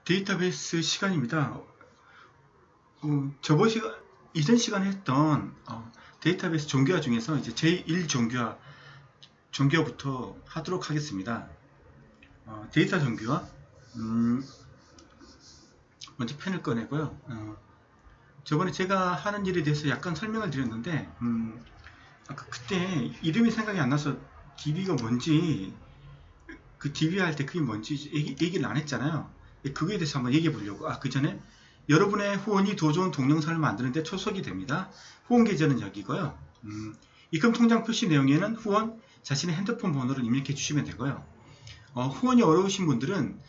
데이터베이스 시간입니다. 저번 시간, 이전 시간에 했던 데이터베이스 정교화 중에서 이제 제1 정교화부터 하도록 하겠습니다. 데이터 정교화, 먼저 펜을 꺼내고요. 저번에 제가 하는 일에 대해서 약간 설명을 드렸는데, 아까 그때 이름이 생각이 안 나서 DB가 뭔지, 그 DB 할 때 그게 뭔지 얘기를 안 했잖아요. 그거에 대해서 한번 얘기해 보려고. 그 전에 여러분의 후원이 더 좋은 동영상을 만드는데 초석이 됩니다. 후원 계좌는 여기고요. 입금 통장 표시 내용에는 후원 자신의 핸드폰 번호를 입력해 주시면 되고요. 후원이 어려우신 분들은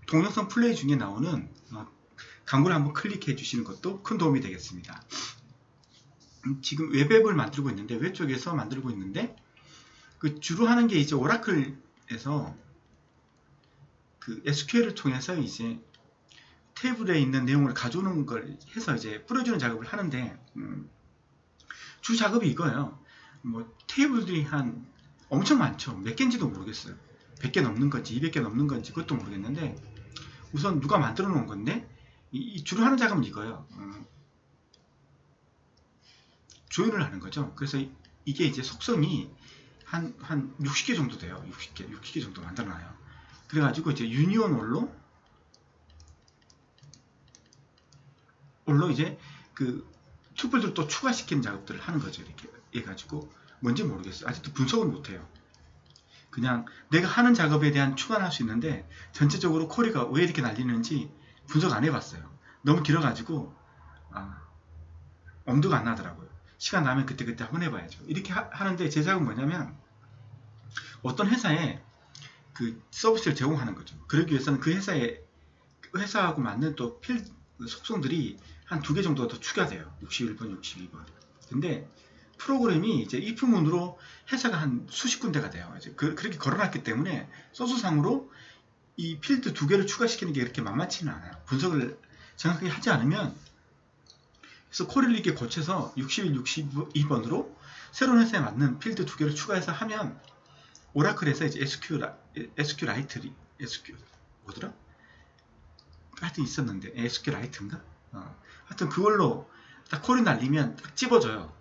동영상 플레이 중에 나오는 광고를 한번 클릭해 주시는 것도 큰 도움이 되겠습니다. 지금 웹앱을 만들고 있는데, 웹 쪽에서 만들고 있는데, 주로 하는 게 이제 오라클에서 그 SQL을 통해서 이제 테이블에 있는 내용을 가져오는 걸 해서 이제 뿌려주는 작업을 하는데, 주 작업이 이거예요. 테이블들이 엄청 많죠. 몇 개인지도 모르겠어요. 100개 넘는 건지 200개 넘는 건지 그것도 모르겠는데, 우선 누가 만들어 놓은 건데, 주로 하는 작업은 이거예요. 조인을 하는 거죠. 그래서 이게 이제 속성이 한 60개 정도 돼요. 60개 정도 만들어 놔요. 그래가지고 이제 유니온 올로 이제 그 튜플들을 또 추가시키는 작업들을 하는 거죠. 이렇게 해가지고 뭔지 모르겠어요. 아직도 분석을 못해요. 그냥 내가 하는 작업에 대한 추가를 할 수 있는데, 전체적으로 쿼리가 왜 이렇게 날리는지 분석 안 해봤어요. 너무 길어가지고 엄두가 안 나더라고요. 시간 나면 그때그때 한번 해봐야죠. 이렇게 하는데 제 작업은 뭐냐면, 어떤 회사에 그 서비스를 제공하는 거죠. 그러기 위해서는 그 회사하고 맞는 또 속성들이 한 2개 정도가 더 추가돼요. 61번, 62번. 근데 프로그램이 이제 if문으로 회사가 한 수십 군데가 돼요. 이제 그렇게 걸어놨기 때문에 소스상으로 이 필드 2개를 추가시키는 게 그렇게 만만치는 않아요. 분석을 정확하게 하지 않으면, 그래서 쿼리를 이렇게 고쳐서 61, 62번으로 새로운 회사에 맞는 필드 2개를 추가해서 하면, 오라클에서 이제 SQLite 뭐더라? 하여튼 있었는데, SQLite인가? 하여튼 그걸로 딱 쿼리 날리면 딱 집어줘요.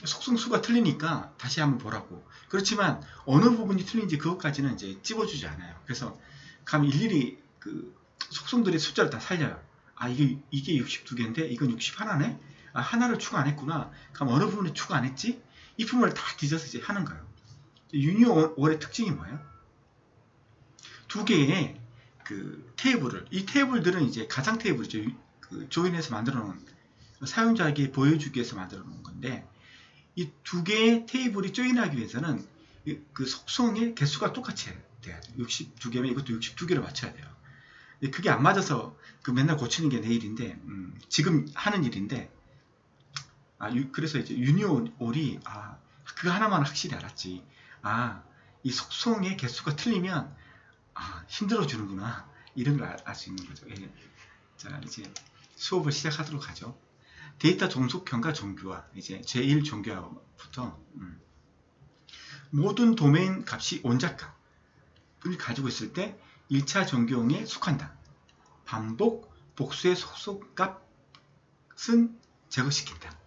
속성수가 틀리니까 다시 한번 보라고. 그렇지만 어느 부분이 틀린지 그것까지는 이제 집어주지 않아요. 그래서 감 일일이 그 속성들의 숫자를 다 살려요. 이게 62개인데 이건 61네? 하나를 추가 안 했구나. 그럼 어느 부분을 추가 안 했지? 이 부분을 다 뒤져서 이제 하는 거예요. 유니온의 특징이 뭐예요? 2개의 그 테이블을, 이 테이블들은 이제 가상 테이블이죠. 그 조인해서 만들어 놓은, 사용자에게 보여주기 위해서 만들어 놓은 건데, 이 2개의 테이블이 조인하기 위해서는 그 속성의 개수가 똑같이 돼야 돼요. 62개면 이것도 62개를 맞춰야 돼요. 그게 안 맞아서 그 맨날 고치는 게 내 일인데, 지금 하는 일인데, 그래서 이제 유니온이 그거 하나만 확실히 알았지. 이 속성의 개수가 틀리면 힘들어 주는구나, 이런 걸 알 수 있는 거죠. 예. 자, 이제 수업을 시작하도록 하죠. 데이터 종속형과 정교화, 이제 제1 정교화부터 모든 도메인 값이 원자값을 가지고 있을 때 1차 정교형에 속한다. 반복, 복수의 속성값은 제거시킨다.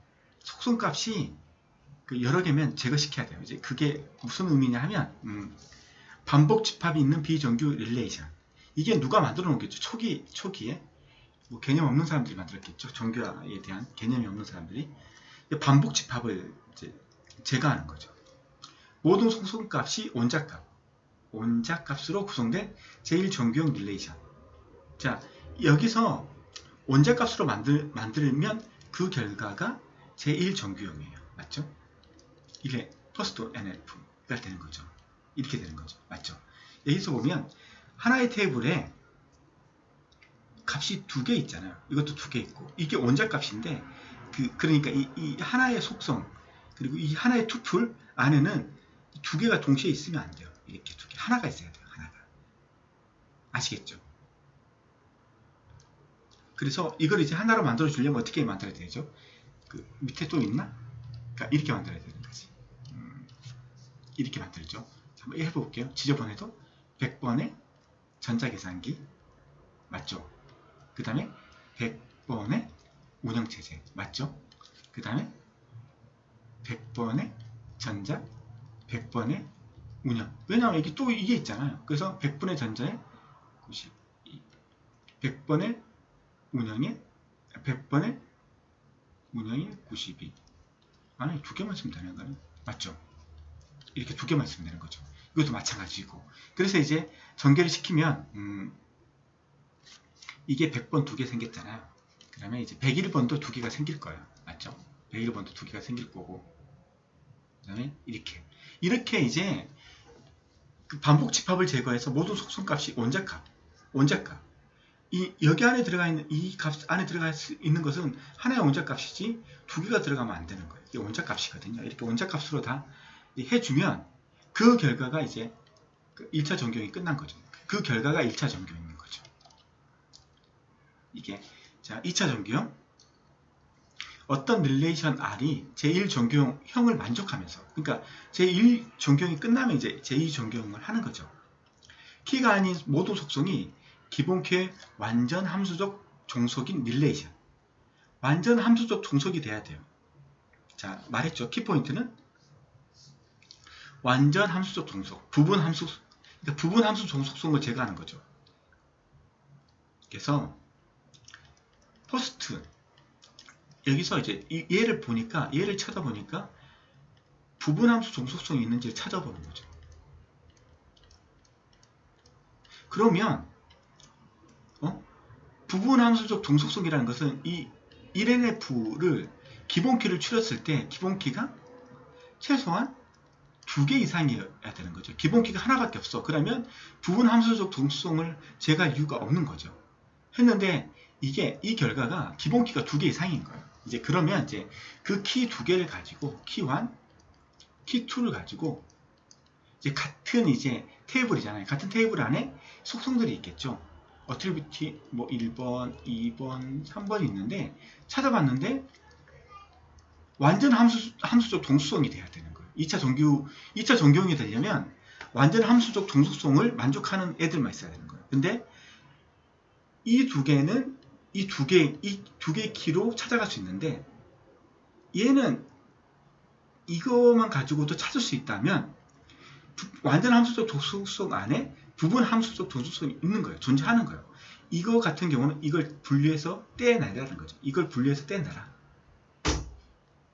속성값이 여러 개면 제거시켜야 돼요. 이제 그게 무슨 의미냐 하면, 반복 집합이 있는 비정규 릴레이션. 이게 누가 만들어 놓겠죠? 초기에 개념 없는 사람들이 만들었겠죠. 정교화에 대한 개념이 없는 사람들이 반복 집합을 이제 제거하는 거죠. 모든 속성값이 원자값으로 구성된 제1정교형 릴레이션. 자, 여기서 원자값으로 만들면 그 결과가 제1정교형이에요. 맞죠? 이게 퍼스트 NF가 되는 거죠. 이렇게 되는 거죠. 맞죠? 여기서 보면 하나의 테이블에 값이 2개 있잖아요. 이것도 2개 있고, 이게 원자값인데, 그러니까 이 하나의 속성, 그리고 이 하나의 투플 안에는 2개가 동시에 있으면 안 돼요. 이렇게 2개. 하나가 있어야 돼요. 하나가. 아시겠죠? 그래서 이걸 이제 하나로 만들어 주려면 어떻게 만들어야 되죠? 그 밑에 또 있나? 그러니까 이렇게 만들어야 되는 거지. 이렇게 만들죠. 한번 해볼게요. 지저분해도 100번의 전자계산기, 맞죠? 그 다음에 100번의 운영체제. 맞죠? 그 다음에 100번의 전자, 100번의 운영. 왜냐하면 이게 또 이게 있잖아요. 그래서 100번의 전자에 92, 100번의 운영에 100번의 운영이 92. 아니, 두 개만 쓰면 되는 거는 맞죠? 이렇게 두 개만 쓰면 되는 거죠. 이것도 마찬가지고. 그래서 이제 전개를 시키면 이게 100번 두 개 생겼잖아요. 그 다음에 이제 101번도 두 개가 생길 거예요. 맞죠? 101번도 두 개가 생길 거고. 그 다음에 이렇게 이제 그 반복 집합을 제거해서 모든 속성값이 원자값. 여기 안에 들어가 있는 이 값 안에 들어가 있는 것은 하나의 원자값이지 두 개가 들어가면 안 되는 거예요. 이게 원자값이거든요. 이렇게 원자값으로 다 해주면 그 결과가 이제 1차 전경이 끝난 거죠. 그 결과가 1차 전경인 거죠. 이게 자 2차 전경 어떤 릴레이션 R이 제1전교형을 만족하면서, 그러니까 제1전교형이 끝나면 이제 제2전교형을 하는 거죠. 키가 아닌 모든 속성이 기본 키의 완전 함수적 종속인 릴레이션. 완전 함수적 종속이 돼야 돼요. 자, 말했죠. 키포인트는 완전 함수적 종속, 부분 함수, 그러니까 부분 함수 종속성을 제거하는 거죠. 그래서 퍼스트 여기서 이제 얘를 쳐다보니까 부분 함수 종속성이 있는지를 찾아보는 거죠. 그러면 부분 함수적 종속성이라는 것은 이 1NF를 기본키를 추렸을 때 기본키가 최소한 2개 이상이어야 되는 거죠. 기본키가 하나밖에 없어. 그러면 부분 함수적 종속성을 제거할 이유가 없는 거죠. 했는데 이 결과가 기본키가 2개 이상인 거예요. 이제 그러면 이제 그 키 2개를 가지고 키 1, 키 2를 가지고 이제 같은 이제 테이블이잖아요. 같은 테이블 안에 속성들이 있겠죠. 어트리뷰티 뭐 1번, 2번, 3번이 있는데 찾아봤는데 완전 함수적 종속성이 돼야 되는 거예요. 2차 전교형이 되려면 완전 함수적 종속성을 만족하는 애들만 있어야 되는 거예요. 근데 이 두 개의 키로 찾아갈 수 있는데 얘는 이거만 가지고도 찾을 수 있다면 완전 함수적 종속성 안에 부분 함수적 종속성이 있는 거예요. 존재하는 거예요. 이거 같은 경우는 이걸 분리해서 떼내라는 거죠. 이걸 분리해서 떼내라.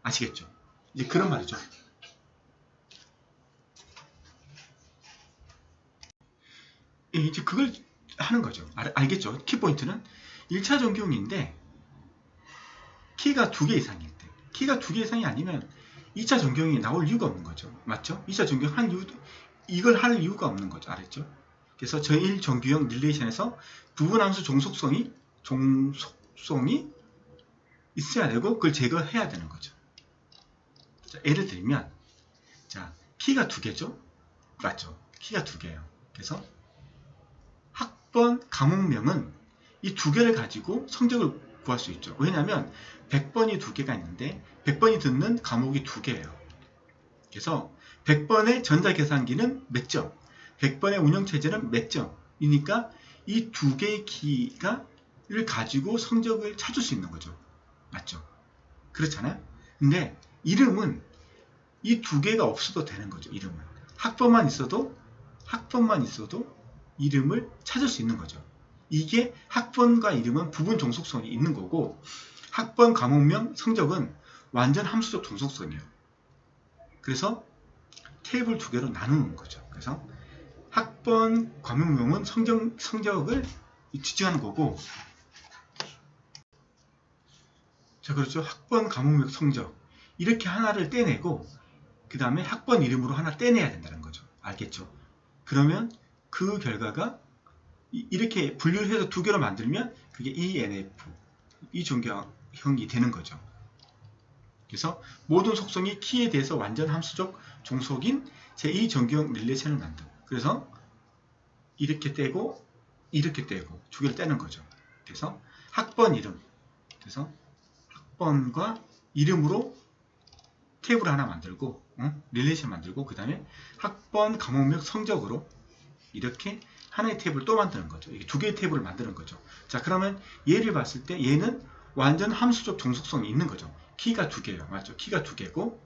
아시겠죠? 이제 그런 말이죠. 이제 그걸 하는 거죠. 알겠죠? 키포인트는 1차 전교형인데 키가 2개 이상일 때, 키가 2개 이상이 아니면 2차 전교형이 나올 이유가 없는 거죠. 맞죠? 2차 전교형 이걸 할 이유가 없는 거죠. 알았죠? 그래서 제1 전교형 릴레이션에서 부분함수 종속성이 있어야 되고 그걸 제거해야 되는 거죠. 자, 예를 들면 자, 키가 2개죠? 맞죠? 키가 2개예요. 그래서 학번 과목명은 이 2개를 가지고 성적을 구할 수 있죠. 왜냐하면 100번이 2개가 있는데 100번이 듣는 과목이 2개예요. 그래서 100번의 전자계산기는 몇 점, 100번의 운영체제는 몇 점이니까 이 2개의 키를 가지고 성적을 찾을 수 있는 거죠. 맞죠? 그렇잖아요? 근데 이름은 이 2개가 없어도 되는 거죠. 이름은 학번만 있어도 이름을 찾을 수 있는 거죠. 이게 학번과 이름은 부분 종속성이 있는 거고 학번 과목명 성적은 완전 함수적 종속성이에요. 그래서 테이블 2개로 나누는 거죠. 그래서 학번 과목명은 성적을 지칭하는 거고, 자, 그렇죠. 학번 과목명 성적 이렇게 하나를 떼내고 그 다음에 학번 이름으로 하나 떼내야 된다는 거죠. 알겠죠? 그러면 그 결과가 이렇게 분류를 해서 2개로 만들면 그게 ENF, 이 전교형이 되는 거죠. 그래서 모든 속성이 키에 대해서 완전 함수적 종속인 제2 전교형 릴레이션을 만든다. 그래서 이렇게 떼고 이렇게 떼고 2개를 떼는 거죠. 그래서 학번 이름, 그래서 학번과 이름으로 테이블 하나 만들고 릴레이션 만들고 그 다음에 학번 과목명 성적으로 이렇게 하나의 탭을 또 만드는 거죠. 이게 두 개의 탭을 만드는 거죠. 자, 그러면 얘를 봤을 때 얘는 완전 함수적 종속성이 있는 거죠. 키가 두 개예요. 맞죠? 키가 두 개고,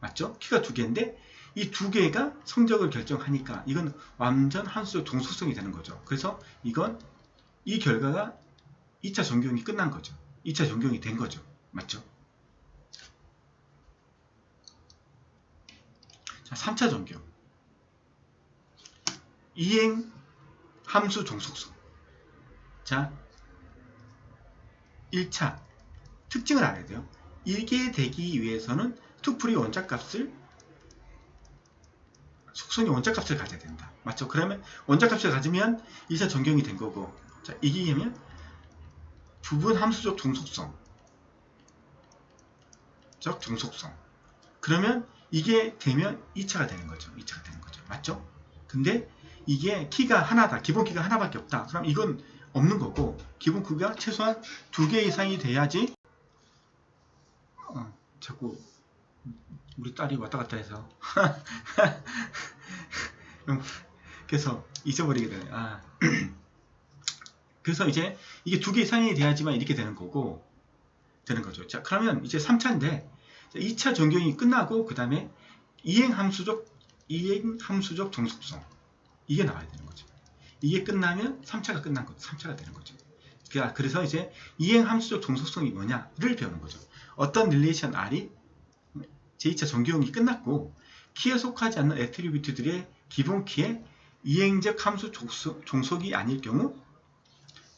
맞죠? 키가 두 개인데 이 두 개가 성적을 결정하니까 이건 완전 함수적 종속성이 되는 거죠. 그래서 이건 이 결과가 2차 전경이 끝난 거죠. 2차 전경이 된 거죠. 맞죠? 자, 3차 전경. 이행 함수 종속성. 자, 1차 특징을 알아야 돼요. 이게 되기 위해서는 투풀이 원자값을 속성이 원자값을 가져야 된다. 맞죠? 그러면 원자값을 가지면 2차 전경이 된 거고, 자, 이게 되면 부분 함수적 종속성. 그러면 이게 되면 2차가 되는 거죠. 2차가 되는 거죠. 맞죠? 근데 이게 키가 하나다. 기본 키가 하나밖에 없다. 그럼 이건 없는 거고, 기본 키가 최소한 2개 이상이 돼야지. 자꾸 우리 딸이 왔다 갔다 해서 그래서 잊어버리게 되네. 그래서 이제 이게 2개 이상이 돼야지만 이렇게 되는 거고, 되는 거죠. 자, 그러면 이제 3차인데 2차 전경이 끝나고 그 다음에 이행함수적 종속성, 이게 나와야 되는 거죠. 이게 끝나면 3차가 끝난 거죠. 3차가 되는 거죠. 그래서 이제 이행함수적 종속성이 뭐냐를 배우는 거죠. 어떤 릴레이션 R이 제2차 전경이 끝났고 키에 속하지 않는 애트리뷰트들의 기본 키에 이행적 함수 종속이 아닐 경우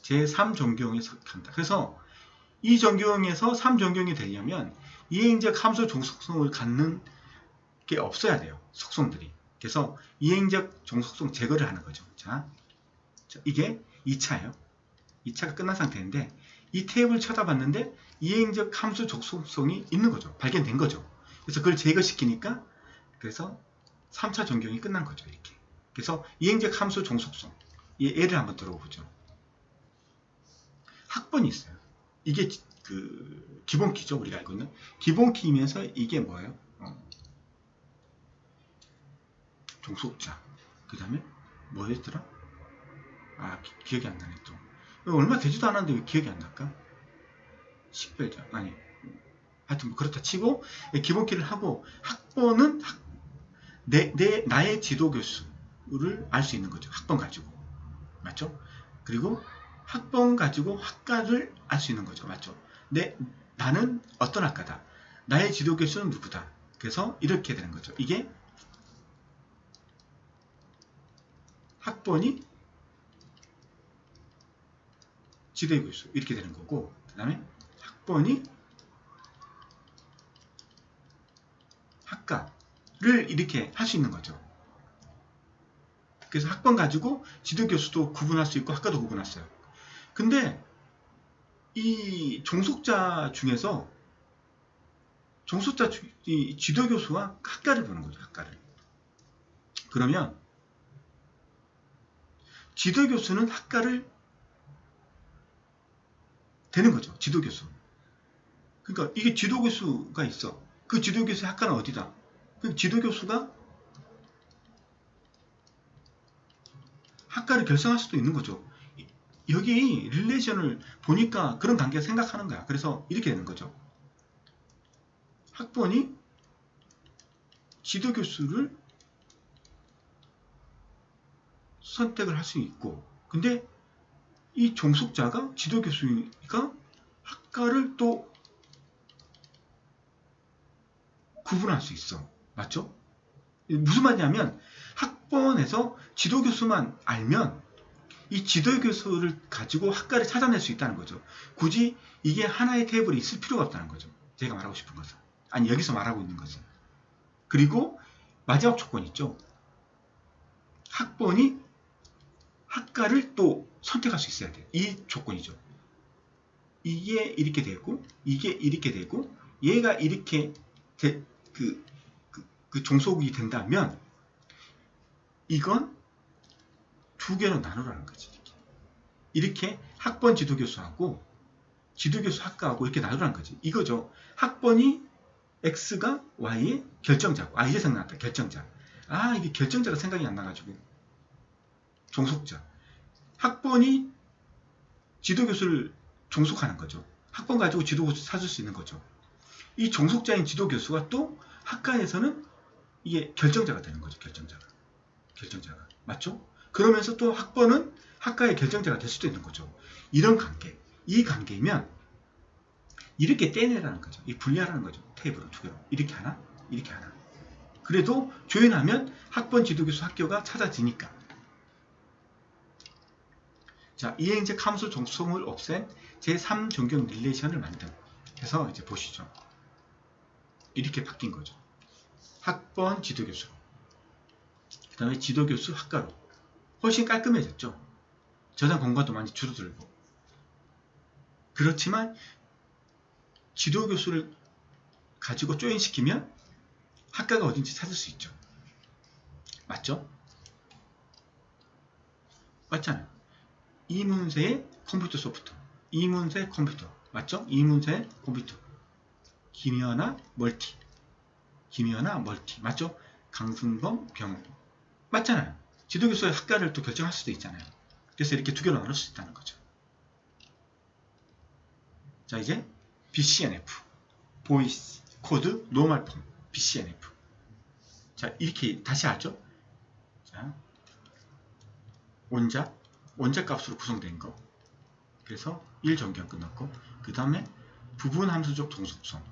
제3전경에 속한다. 그래서 이 전경에서 3전경이 되려면 이행적 함수 종속성을 갖는 게 없어야 돼요. 속성들이. 그래서 이행적 종속성 제거를 하는 거죠. 자, 이게 2차예요. 2차가 끝난 상태인데 이 탭을 쳐다봤는데 이행적 함수 종속성이 있는 거죠. 발견된 거죠. 그래서 그걸 제거시키니까 그래서 3차 전경이 끝난 거죠. 이렇게. 그래서 이행적 함수 종속성. 얘를 한번 들어보죠. 학번이 있어요. 이게 그 기본 키죠. 우리가 알고 있는 기본 키이면서 이게 뭐예요? 종속자. 그 다음에 뭐였더라? 기억이 안 나네 또. 얼마 되지도 않았는데 왜 기억이 안 날까? 식별자. 아니, 하여튼 뭐 그렇다 치고 기본 키를 하고 학번은 나의 지도 교수를 알 수 있는 거죠. 학번 가지고. 맞죠? 그리고 학번 가지고 학과를 알 수 있는 거죠. 맞죠? 나는 어떤 학과다. 나의 지도 교수는 누구다. 그래서 이렇게 되는 거죠. 이게 학번이 지도 교수 이렇게 되는 거고, 그 다음에 학번이 학과를 이렇게 할 수 있는 거죠. 그래서 학번 가지고 지도 교수도 구분할 수 있고 학과도 구분했어요. 근데 이 종속자 중에서 이 지도 교수와 학과를 보는 거죠. 학과를. 그러면 지도 교수는 학과를 되는 거죠. 지도 교수. 그러니까 이게 지도 교수가 있어. 그 지도 교수의 학과는 어디다? 그 지도 교수가 학과를 결성할 수도 있는 거죠. 여기 릴레이션을 보니까 그런 관계를 생각하는 거야. 그래서 이렇게 되는 거죠. 학번이 지도 교수를 선택을 할 수 있고, 근데 이 종속자가 지도 교수가 학과를 또 구분할 수 있어. 맞죠? 무슨 말이냐면 학번에서 지도 교수만 알면 이 지도 교수를 가지고 학과를 찾아낼 수 있다는 거죠. 굳이 이게 하나의 테이블이 있을 필요가 없다는 거죠. 제가 말하고 싶은 것은. 아니, 여기서 말하고 있는 것은. 그리고 마지막 조건 있죠. 학번이 학과를 또 선택할 수 있어야 돼요. 이 조건이죠. 이게 이렇게 되고, 이게 이렇게 되고, 얘가 이렇게 그 종속이 된다면 이건 두 개로 나누라는 거지. 이렇게 학번 지도교수하고 지도교수 학과하고 이렇게 나누라는 거지. 이거죠. 학번이 X가 Y의 결정자고. 이제 생각났다. 결정자. 이게 결정자가 생각이 안 나가지고. 종속자. 학번이 지도교수를 종속하는 거죠. 학번 가지고 지도교수 찾을 수 있는 거죠. 이 종속자인 지도교수가 또 학과에서는 이게 결정자가 되는 거죠. 결정자가. 맞죠? 그러면서 또 학번은 학과의 결정자가 될 수도 있는 거죠. 이런 관계. 이 관계이면 이렇게 떼내라는 거죠. 이 분리하라는 거죠. 테이블을 두 개로. 이렇게 하나, 이렇게 하나. 그래도 조인하면 학번 지도교수 학교가 찾아지니까. 자, 이행적 함수 종속성을 없앤 제3존경 릴레이션을 만든. 해서 이제 보시죠. 이렇게 바뀐 거죠. 학번 지도교수로. 그 다음에 지도교수 학과로. 훨씬 깔끔해졌죠. 저장 공간도 많이 줄어들고. 그렇지만 지도교수를 가지고 조인시키면 학과가 어딘지 찾을 수 있죠. 맞죠? 맞잖아요. 이문세의 컴퓨터 소프트. 이문세 컴퓨터. 맞죠? 이문세 컴퓨터. 김연아 멀티. 맞죠? 강승범 병원. 맞잖아요. 지도교수의 학과를 또 결정할 수도 있잖아요. 그래서 이렇게 두 개로 나눌 수 있다는 거죠. 자, 이제 BCNF. 보이스, 코드, 노멀 폼. BCNF. 자, 이렇게 다시 하죠. 자, 원자 값으로 구성된 거. 그래서 1전경 끝났고, 그 다음에 부분 함수적 종속성.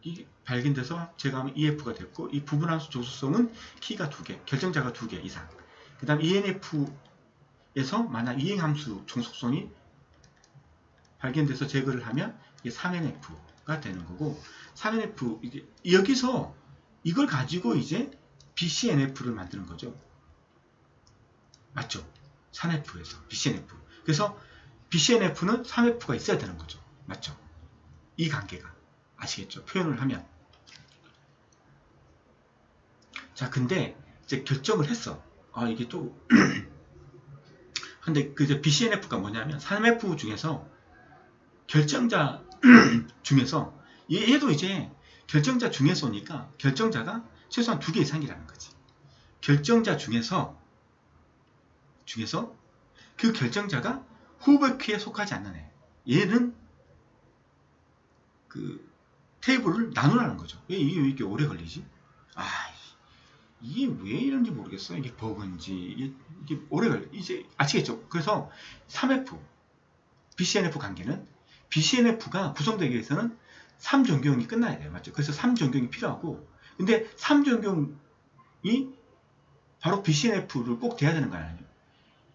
이 발견돼서 제가 하면 EF가 됐고, 이 부분 함수 종속성은 키가 2개, 결정자가 2개 이상. 그 다음 ENF에서 만약 이행함수 종속성이 발견돼서 제거를 하면 이게 3NF가 되는 거고, 3NF, 여기서 이걸 가지고 이제 BCNF를 만드는 거죠. 맞죠? 3F에서 BCNF. 그래서 BCNF는 3F가 있어야 되는 거죠. 맞죠? 이 관계가. 아시겠죠? 표현을 하면. 자, 근데 이제 결정을 했어. 아, 이게 또. 근데 그 이제 BCNF가 뭐냐면 3F 중에서 결정자 중에서 얘도 이제 결정자 중에서니까 결정자가 최소한 2개 이상이라는 거지. 결정자 중에서 그 결정자가 후보키에 속하지 않는 애. 얘는 그 테이블을 나누라는 거죠. 왜 이게 왜 이렇게 오래 걸리지? 아, 이게 왜 이런지 모르겠어. 이게 버그인지 이게 오래 걸려. 이제 아시겠죠? 그래서 3F BCNF 관계는 BCNF가 구성되기 위해서는 3전경이 끝나야 돼요. 맞죠? 그래서 3전경이 필요하고, 근데 3전경이 바로 BCNF를 꼭 돼야 되는 거 아니에요?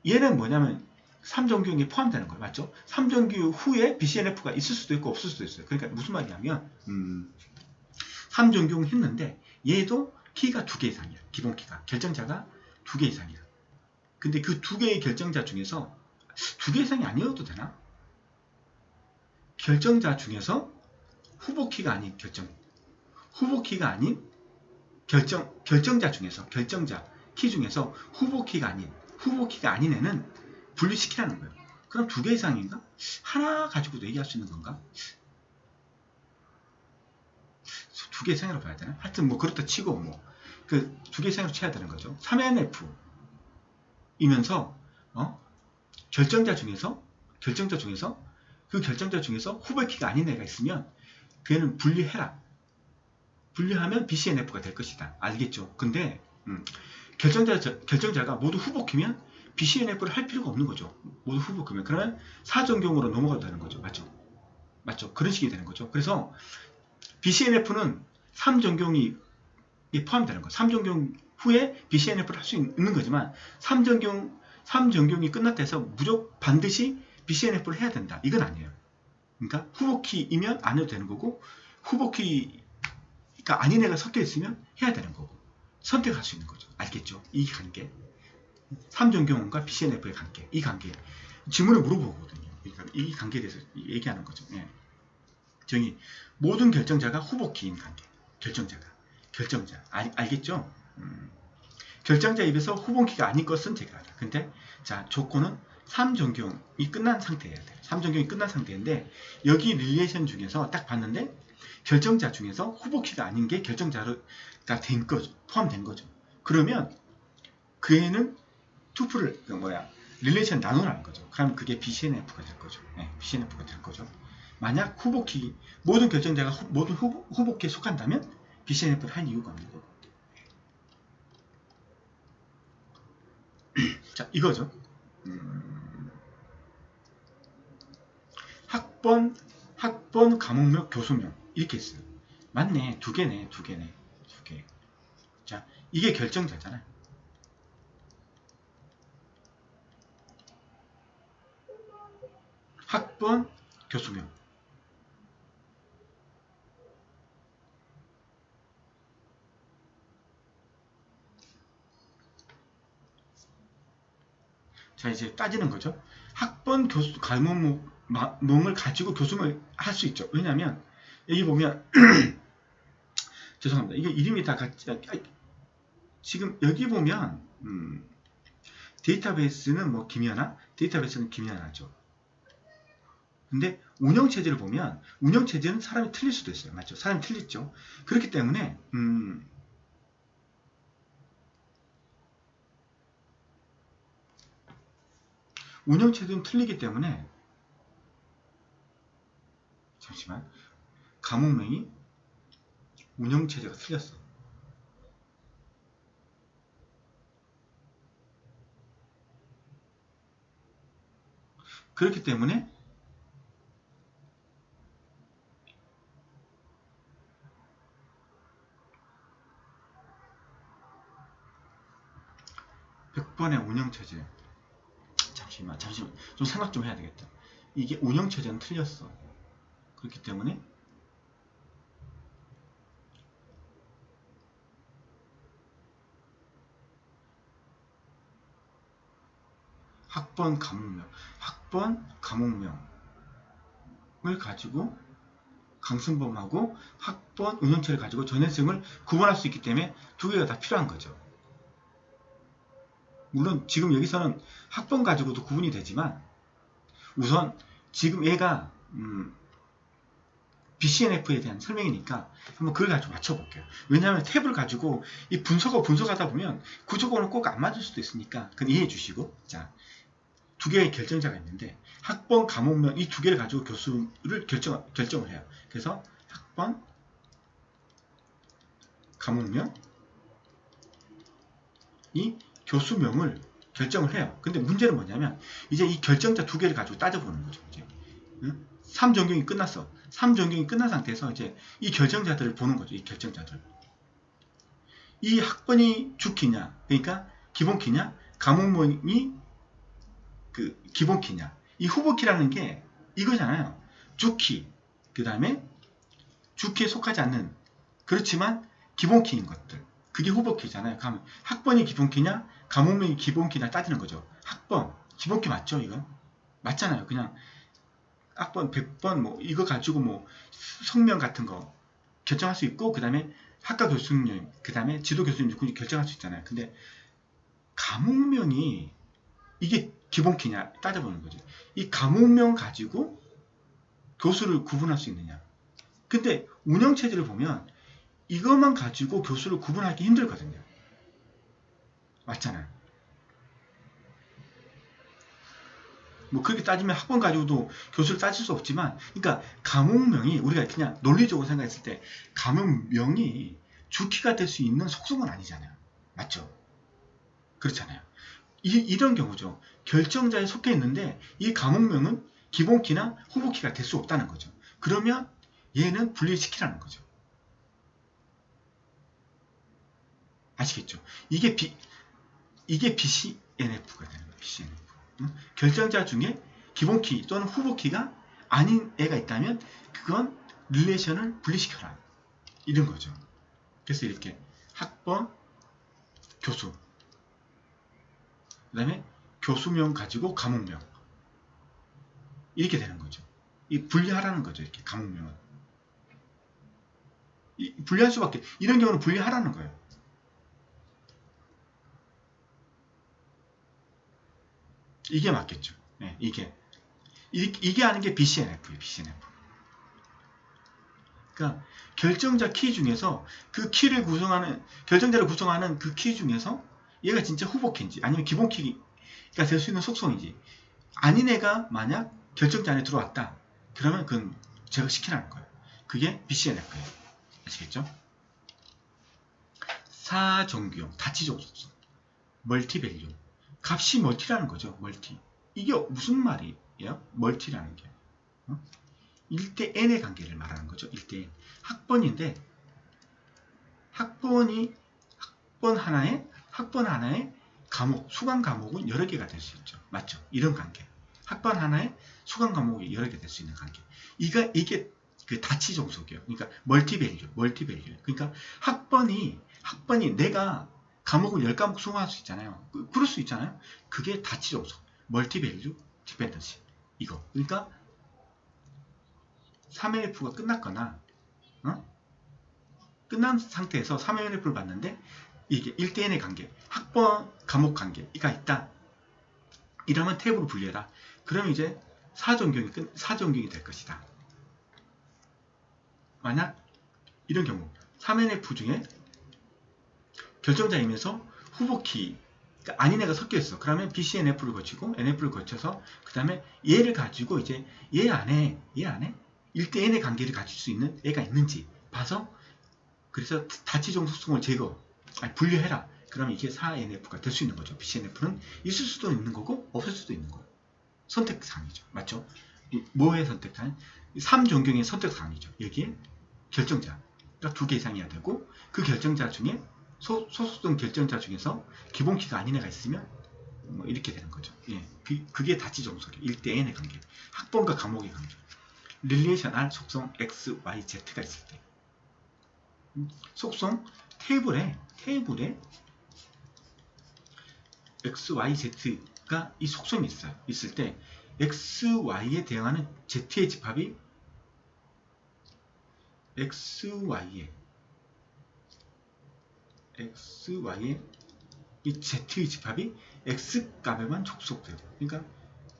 얘는 뭐냐면 3전경이 포함되는 거예요. 맞죠? 3전경 후에 BCNF가 있을 수도 있고 없을 수도 있어요. 그러니까 무슨 말이냐면 3전경 했는데 얘도 키가 2개 이상이야. 기본 키가. 결정자가 2개 이상이야. 근데 그 2개의 결정자 중에서 2개 이상이 아니어도 되나? 결정자 중에서 후보키가 아닌 후보키가 아닌 결정자 중에서 결정자 키 중에서 후보키가 아닌 애는 분리시키라는 거예요. 그럼 2개 이상인가? 하나 가지고도 얘기할 수 있는 건가? 2개 이상이라고 봐야 되나? 하여튼 뭐 그렇다 치고 뭐 그 2개 이상으로 쳐야 되는 거죠. 3NF 이면서 결정자 중에서 그 결정자 중에서 후보키가 아닌 애가 있으면 걔는 분리하면 BCNF가 될 것이다. 알겠죠? 근데 결정자가 모두 후보키면 BCNF를 할 필요가 없는 거죠. 모두 후보키면. 그러면 4전경으로 넘어가도 되는 거죠. 맞죠? 그런 식이 되는 거죠. 그래서 BCNF는 3전경이 포함되는 거예요. 3전경 후에 BCNF를 할 수 있는 거지만 3전경이 끝났다 해서 무조건 반드시 BCNF를 해야 된다. 이건 아니에요. 그러니까 후보키이면 안 해도 되는 거고, 후보키가 아닌 애가 섞여 있으면 해야 되는 거고, 선택할 수 있는 거죠. 알겠죠? 이 관계. 3전경과 BCNF의 관계. 이 관계. 질문을 물어보거든요. 그러니까 이 관계에 대해서 얘기하는 거죠. 예. 정의. 모든 결정자가 후보키인 관계. 결정자. 알겠죠? 결정자 입에서 후보키가 아닌 것은 제거하라. 근데 자, 조건은 3전경이 끝난 상태여야 돼요. 3전경이 끝난 상태인데 여기 릴레이션 중에서 딱 봤는데 결정자 중에서 후보키가 아닌 게 결정자가 된 거죠. 포함된 거죠. 그러면 그 애는 투플을 릴레이션 나누라는 거죠. 그럼 그게 BCNF가 될 거죠. BCNF가 될 거죠. 만약 후보키 모든 결정자가 모든 후보키에 속한다면 BCNF를 할 이유가 없는 거고. 자, 이거죠. 학번, 과목명, 교수명 이렇게 있어요. 맞네, 두 개네. 자, 이게 결정자잖아요. 학번, 교수명. 자, 이제 따지는 거죠. 학번, 교수, 과목명을 가지고 교수명을 할 수 있죠. 왜냐하면 여기 보면 죄송합니다. 이게 이름이 다 같이 지금 여기 보면 데이터베이스는 뭐 김연아, 데이터베이스는 김연아죠. 근데 운영체제를 보면 운영체제는 사람이 틀릴 수도 있어요. 맞죠? 사람이 틀리죠. 그렇기 때문에 운영체제는 틀리기 때문에 잠시만 과목명이 운영체제가 틀렸어. 그렇기 때문에 (100번의) 운영체제 잠시만 좀 생각 좀 해야 되겠다. 이게 운영체제는 틀렸어. 그렇기 때문에 학번 과목명을 가지고 강승범하고 학번 운영체를 가지고 전현승을 구분할 수 있기 때문에 두 개가 다 필요한 거죠. 물론 지금 여기서는 학번 가지고도 구분이 되지만 우선 지금 얘가 BCNF에 대한 설명이니까 한번 그걸 가지고 맞춰볼게요. 왜냐하면 탭을 가지고 이 분석하다 보면 구조공은 꼭 안 맞을 수도 있으니까 그건 이해해 주시고, 자, 두 개의 결정자가 있는데 학번, 과목명 이 두 개를 가지고 교수를 결정을 해요. 그래서 학번, 과목명 이 교수명을 결정을 해요. 근데 문제는 뭐냐면 이제 이 결정자 두 개를 가지고 따져보는 거죠. 이제 3전경이 끝났어. 3전경이 끝난 상태에서 이제 이 결정자들을 보는 거죠. 이 결정자들. 이 학번이 주키냐, 그러니까 기본키냐, 과목명이 그 기본키냐. 이 후보키라는 게 이거잖아요. 주키, 그 다음에 주키에 속하지 않는, 그렇지만 기본키인 것들. 그게 후보키잖아요. 그러면 학번이 기본키냐, 과목명이 기본키냐 따지는 거죠. 학번, 기본키 맞죠? 이거? 맞잖아요. 그냥 학번 100번 뭐 이거 가지고 뭐 성명 같은 거 결정할 수 있고, 그 다음에 학과 교수님, 그 다음에 지도 교수님 결정할 수 있잖아요. 근데 과목명이 이게 기본키냐 따져보는 거죠. 이 과목명 가지고 교수를 구분할 수 있느냐. 근데 운영체제를 보면 이것만 가지고 교수를 구분하기 힘들거든요. 맞잖아요. 뭐 그렇게 따지면 학번 가지고도 교수를 따질 수 없지만, 그러니까 과목명이 우리가 그냥 논리적으로 생각했을 때 과목명이 주키가 될 수 있는 속성은 아니잖아요. 맞죠? 그렇잖아요. 이런 경우죠. 결정자에 속해 있는데 이 과목명은 기본키나 후보키가 될 수 없다는 거죠. 그러면 얘는 분리시키라는 거죠. 아시겠죠? 이게 BCNF가 되는 거예요. BCNF. 결정자 중에 기본키 또는 후보키가 아닌 애가 있다면 그건 릴레이션을 분리시켜라. 이런 거죠. 그래서 이렇게 학번, 교수, 그 다음에 교수명 가지고 과목명 이렇게 되는 거죠. 이 분리하라는 거죠. 이렇게 과목명은 분리할 수밖에, 이런 경우는 분리하라는 거예요. 이게 맞겠죠. 네, 이게 하는 게 BCNF예요. BCNF. 그러니까 결정자 키 중에서 그 키를 구성하는, 결정자를 구성하는 그 키 중에서 얘가 진짜 후보키인지 아니면 기본키가 될 수 있는 속성인지 아닌 애가 만약 결정자 안에 들어왔다. 그러면 그건 제거시키라는 거예요. 그게 BCNF예요. 아시겠죠? 사정규형, 다치종 속성, 멀티밸류. 값이 멀티라는 거죠. 멀티. 이게 무슨 말이에요? 멀티라는 게. 1대 n의 관계를 말하는 거죠. 1대 n. 학번인데 학번 하나의 과목, 수강 과목은 여러 개가 될 수 있죠. 맞죠? 이런 관계. 학번 하나에 수강 과목이 여러 개 될 수 있는 관계. 이게 그 다치 종속이에요. 그러니까 멀티밸류. 그러니까 학번이 내가 과목을 10과목 수강할 수 있잖아요. 그럴 수 있잖아요. 그게 다치 종속. 멀티밸류 디펜던시. 이거. 그러니까 3NF가 끝났거나 끝난 상태에서 3NF를 봤는데 이게 1대1의 관계, 학번 과목 관계가 있다. 이러면 탭으로 분리해라. 그럼 이제 사전경이 될 것이다. 만약 이런 경우 3NF 중에 결정자이면서 후보키 그러니까 아닌 애가 섞여 있어. 그러면 BCNF를 거치고 NF를 거쳐서 그 다음에 얘를 가지고 이제 얘 안에 1대 n의 관계를 가질 수 있는 애가 있는지 봐서 그래서 다치종 속성을 분류해라. 그러면 이게 4NF가 될 수 있는 거죠. BCNF는 있을 수도 있는 거고 없을 수도 있는 거예요. 선택사항이죠. 맞죠? 뭐의 선택사항? 3종경의 선택사항이죠. 여기에 결정자가 2개 이상이어야 되고 그 결정자 중에 소속성 결정자 중에서 기본키가 아닌 애가 있으면 뭐 이렇게 되는 거죠. 예, 그게 다치종속이에요. 1대 n의 관계. 학번과 과목의 관계. 릴레이션 R 속성 X, Y, Z가 있을 때 속성 테이블에 X, Y, Z가 이 속성이 있을 때 X, Y에 대응하는 Z의 집합이 X, Y에 이 Z의 집합이 X 값에만 족속되고 그러니까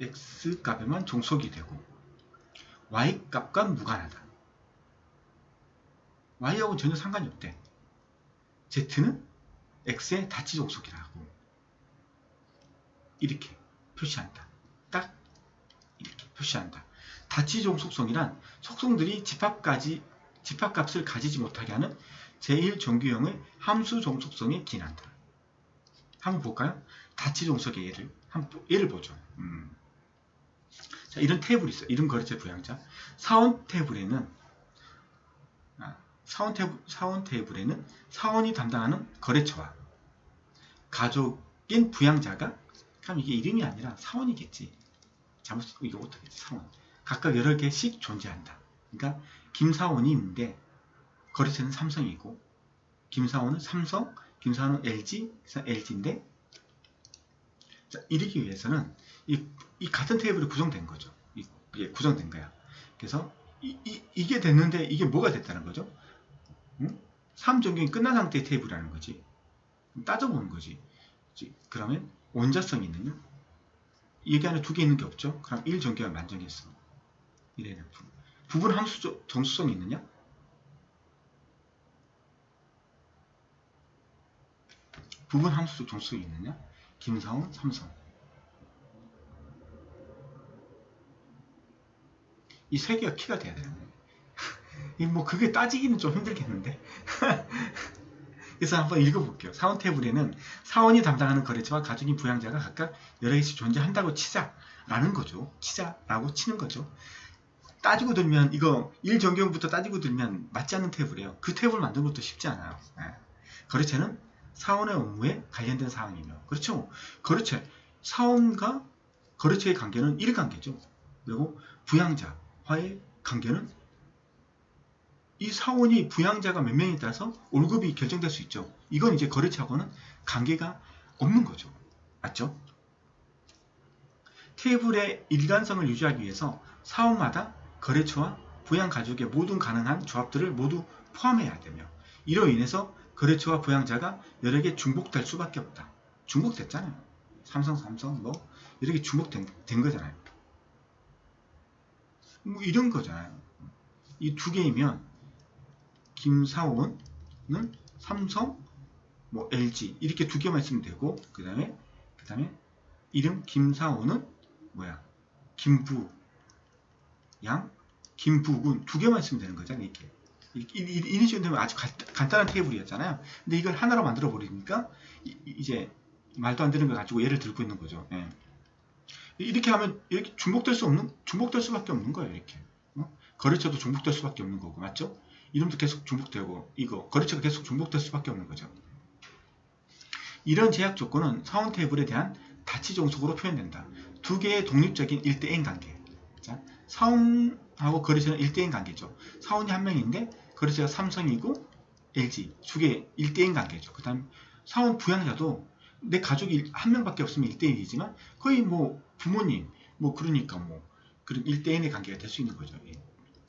X 값에만 종속이 되고 Y 값과 무관하다. Y하고는 전혀 상관이 없대. Z는 X의 다치 종속이라고 이렇게 표시한다. 딱 이렇게 표시한다. 다치 종속성이란 속성들이 집합값을 가지지 못하게 하는 제1정규형의 함수 종속성에 기인한다. 한번 볼까요? 다치 종속의 예를 보죠. 자, 이런 테이블이 있어요. 이름 거래처 부양자. 사원 테이블에는 사원이 담당하는 거래처와 가족인 부양자가 그럼 이게 이름이 아니라 사원이겠지. 이거 어떻게지? 사원. 각각 여러 개씩 존재한다. 그러니까 김사원이 있는데 거래처는 삼성이고 김사원은 삼성, 김사원은 LG, LG인데 자, 이러기 위해서는 이 같은 테이블이 구성된 거죠. 이게 구성된 거야. 그래서 이게 됐는데 이게 뭐가 됐다는 거죠? 3정경이 끝난 상태의 테이블이라는 거지. 따져보는 거지. 그러면 원자성이 있느냐? 여기 안에 2개 있는 게 없죠? 그럼 1정경을 만정했어. 1NF. 부분 함수 정수성이 있느냐? 부분 함수 정수성이 있느냐? 김사원, 삼성. 이 세 개가 키가 돼야 되는데. 뭐 그게 따지기는 좀 힘들겠는데. 그래서 한번 읽어볼게요. 사원 테이블에는 사원이 담당하는 거래처와 가족인 부양자가 각각 여러 개씩 존재한다고 치자라는 거죠. 치자라고 치는 거죠. 따지고 들면 이거 1정경부터 따지고 들면 맞지 않는 테이블이에요. 그 테이블 만드는 것도 쉽지 않아요. 거래처는 사원의 업무에 관련된 사항이며 그렇죠. 사원과 거래처의 관계는 1관계죠. 그리고 부양자와의 관계는 이 사원이 부양자가 몇 명에 따라서 월급이 결정될 수 있죠. 이건 이제 거래처하고는 관계가 없는 거죠. 맞죠? 테이블의 일관성을 유지하기 위해서 사원마다 거래처와 부양가족의 모든 가능한 조합들을 모두 포함해야 되며 이로 인해서 거래처와 부양자가 여러 개 중복될 수밖에 없다. 중복됐잖아요. 삼성 뭐 여러 개 중복된 거잖아요. 뭐 이런 거잖아요. 이 2개이면 김사원은 삼성 뭐 LG 이렇게 두 개만 있으면 되고 그 다음에 이름 김사호는 뭐야 김부양 김부군 두 개만 있으면 되는 거잖아요. 이런 식으로 되면 아주 간단한 테이블이었잖아요. 근데 이걸 하나로 만들어 버리니까 이제 말도 안 되는 걸 가지고 예를 들고 있는 거죠. 예. 이렇게 하면 이렇게 중복될 수밖에 없는 거예요. 이렇게 거래처도 중복될 수밖에 없는 거고 맞죠? 이름도 계속 중복되고 이거 거래처가 계속 중복될 수밖에 없는 거죠. 이런 제약 조건은 사원 테이블에 대한 다치 종속으로 표현된다. 두 개의 독립적인 1대1 관계. 자, 사원하고 거래처는 1대1 관계죠. 사원이 한 명인데 거래처가 삼성이고 LG 두 개 1대1 관계죠. 그 다음 사원 부양자도 내 가족이 한 명밖에 없으면 1대1이지만 거의 뭐 부모님 뭐 그러니까 뭐 그런 1대1의 관계가 될 수 있는 거죠. 예.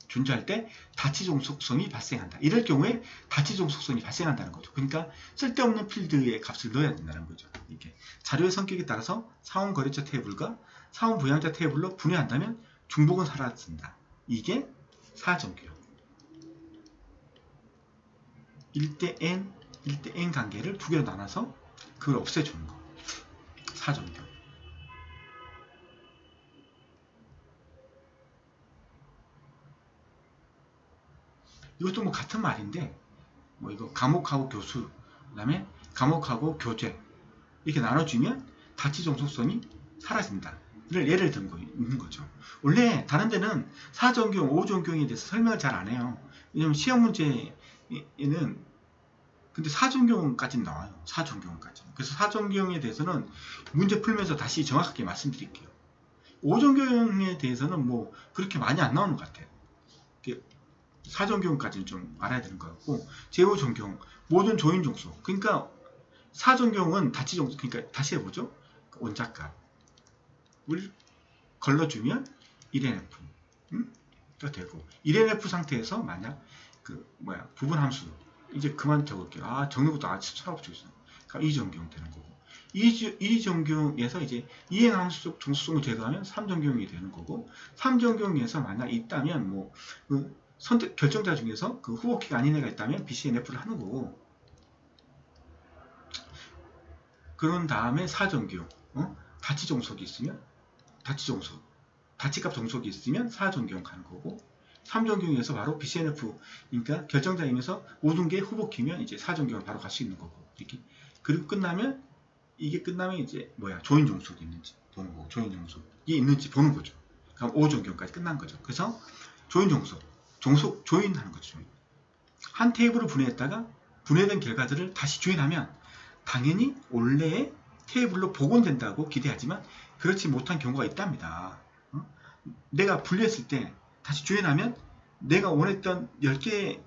존재할 때 다치종속성이 발생한다. 이럴 경우에 다치종속성이 발생한다는 거죠. 그러니까 쓸데없는 필드의 값을 넣어야 된다는 거죠. 이렇게 자료의 성격에 따라서 사원 거래처 테이블과 사원 부양자 테이블로 분해한다면 중복은 사라진다. 이게 사정규 1대 N 관계를 두 개로 나눠서 그걸 없애주는 거. 사정규. 이것도 뭐 같은 말인데 뭐 이거 과목하고 교수 그 다음에 과목하고 교재 이렇게 나눠주면 다치 종속성이 사라진다. 를 예를 든 거 있는 거죠. 원래 다른 데는 사전경, 오전경에 대해서 설명을 잘 안 해요. 왜냐면 시험 문제에는 근데 사전경까지 나와요. 사전경까지. 그래서 사전경에 대해서는 문제 풀면서 다시 정확하게 말씀드릴게요. 오전경에 대해서는 뭐 그렇게 많이 안 나오는 것 같아요. 사전경까지는 좀 알아야 되는 것 같고 제오전경, 모든 조인 종속. 그러니까 사전경은 다치 종속. 그러니까 다시 해보죠. 원자값을 걸러주면 1NF 가 되고 1NF 상태에서 만약 부분함수 이제 그만 적을게요. 아 적는 것도 아주 철없죠. 그럼 이전경 되는 거고 이전경에서 이제 이행함수 종속성을 제거하면 3전경이 되는 거고 3전경에서 만약 있다면 뭐 선택 결정자 중에서 그 후보키가 아닌 애가 있다면 BCNF를 하는 거고 그런 다음에 4전교 다치 종속이 있으면 다치 종속 다치값 종속이 있으면 4전경 가는 거고 3전경에서 바로 BCNF 그러니까 결정자이면서 모든 게 후보키면 이제 4전경을 바로 갈 수 있는 거고 이렇게 그리고 끝나면 이게 끝나면 이제 조인 종속이 있는지 보는 거고 조인 종속이 있는지 보는 거죠. 그럼 5전경까지 끝난 거죠. 그래서 조인 종속 조인하는 거죠. 한 테이블을 분해했다가 분해된 결과들을 다시 조인하면 당연히 원래의 테이블로 복원된다고 기대하지만 그렇지 못한 경우가 있답니다. 내가 분리했을 때 다시 조인하면 내가 원했던 10개의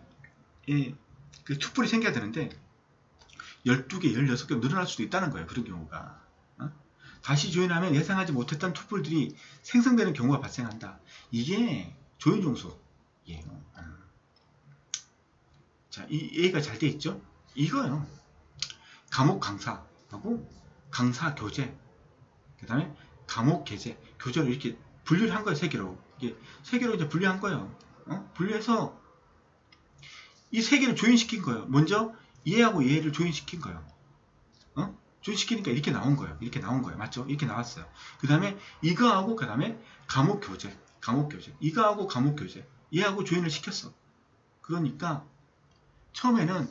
그 투뿔이 생겨야 되는데 12개, 16개 늘어날 수도 있다는 거예요. 그런 경우가. 다시 조인하면 예상하지 못했던 투뿔들이 생성되는 경우가 발생한다. 이게 조인 종속이에요. 자, 이 얘기가 잘 돼 있죠? 이거요. 과목 강사하고 강사 교재, 그 다음에 과목 계제, 교재를 이렇게 분류를 한 거예요. 세 개로. 이게 세 개로 이제 분류한 거예요. 분류해서 이 세 개를 조인시킨 거예요. 먼저 얘하고 얘를 조인시킨 거예요. 조인시키니까 이렇게 나온 거예요. 이렇게 나온 거예요. 맞죠? 이렇게 나왔어요. 그 다음에 이거하고 그 다음에 과목 교재, 이거하고 과목 교재, 얘하고 조인을 시켰어. 그러니까 처음에는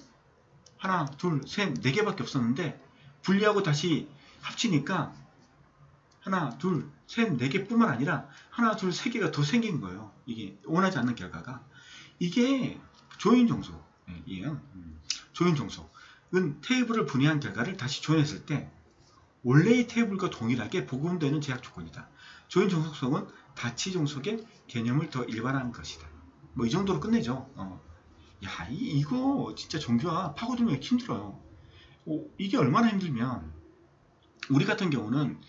하나, 둘, 셋, 네 개밖에 없었는데 분리하고 다시 합치니까 하나, 둘, 셋, 네 개뿐만 아니라 하나, 둘, 세 개가 더 생긴 거예요. 이게 원하지 않는 결과가. 이게 조인 종속이에요. 조인 종속은 테이블을 분해한 결과를 다시 조인했을 때 원래의 테이블과 동일하게 복원되는 제약 조건이다. 조인 종속성은 다치 종속의 개념을 더 일반화한 것이다. 뭐 이 정도로 끝내죠. 야, 이거 진짜 정규화 파고들면 힘들어요. 이게 얼마나 힘들면 우리 같은 경우는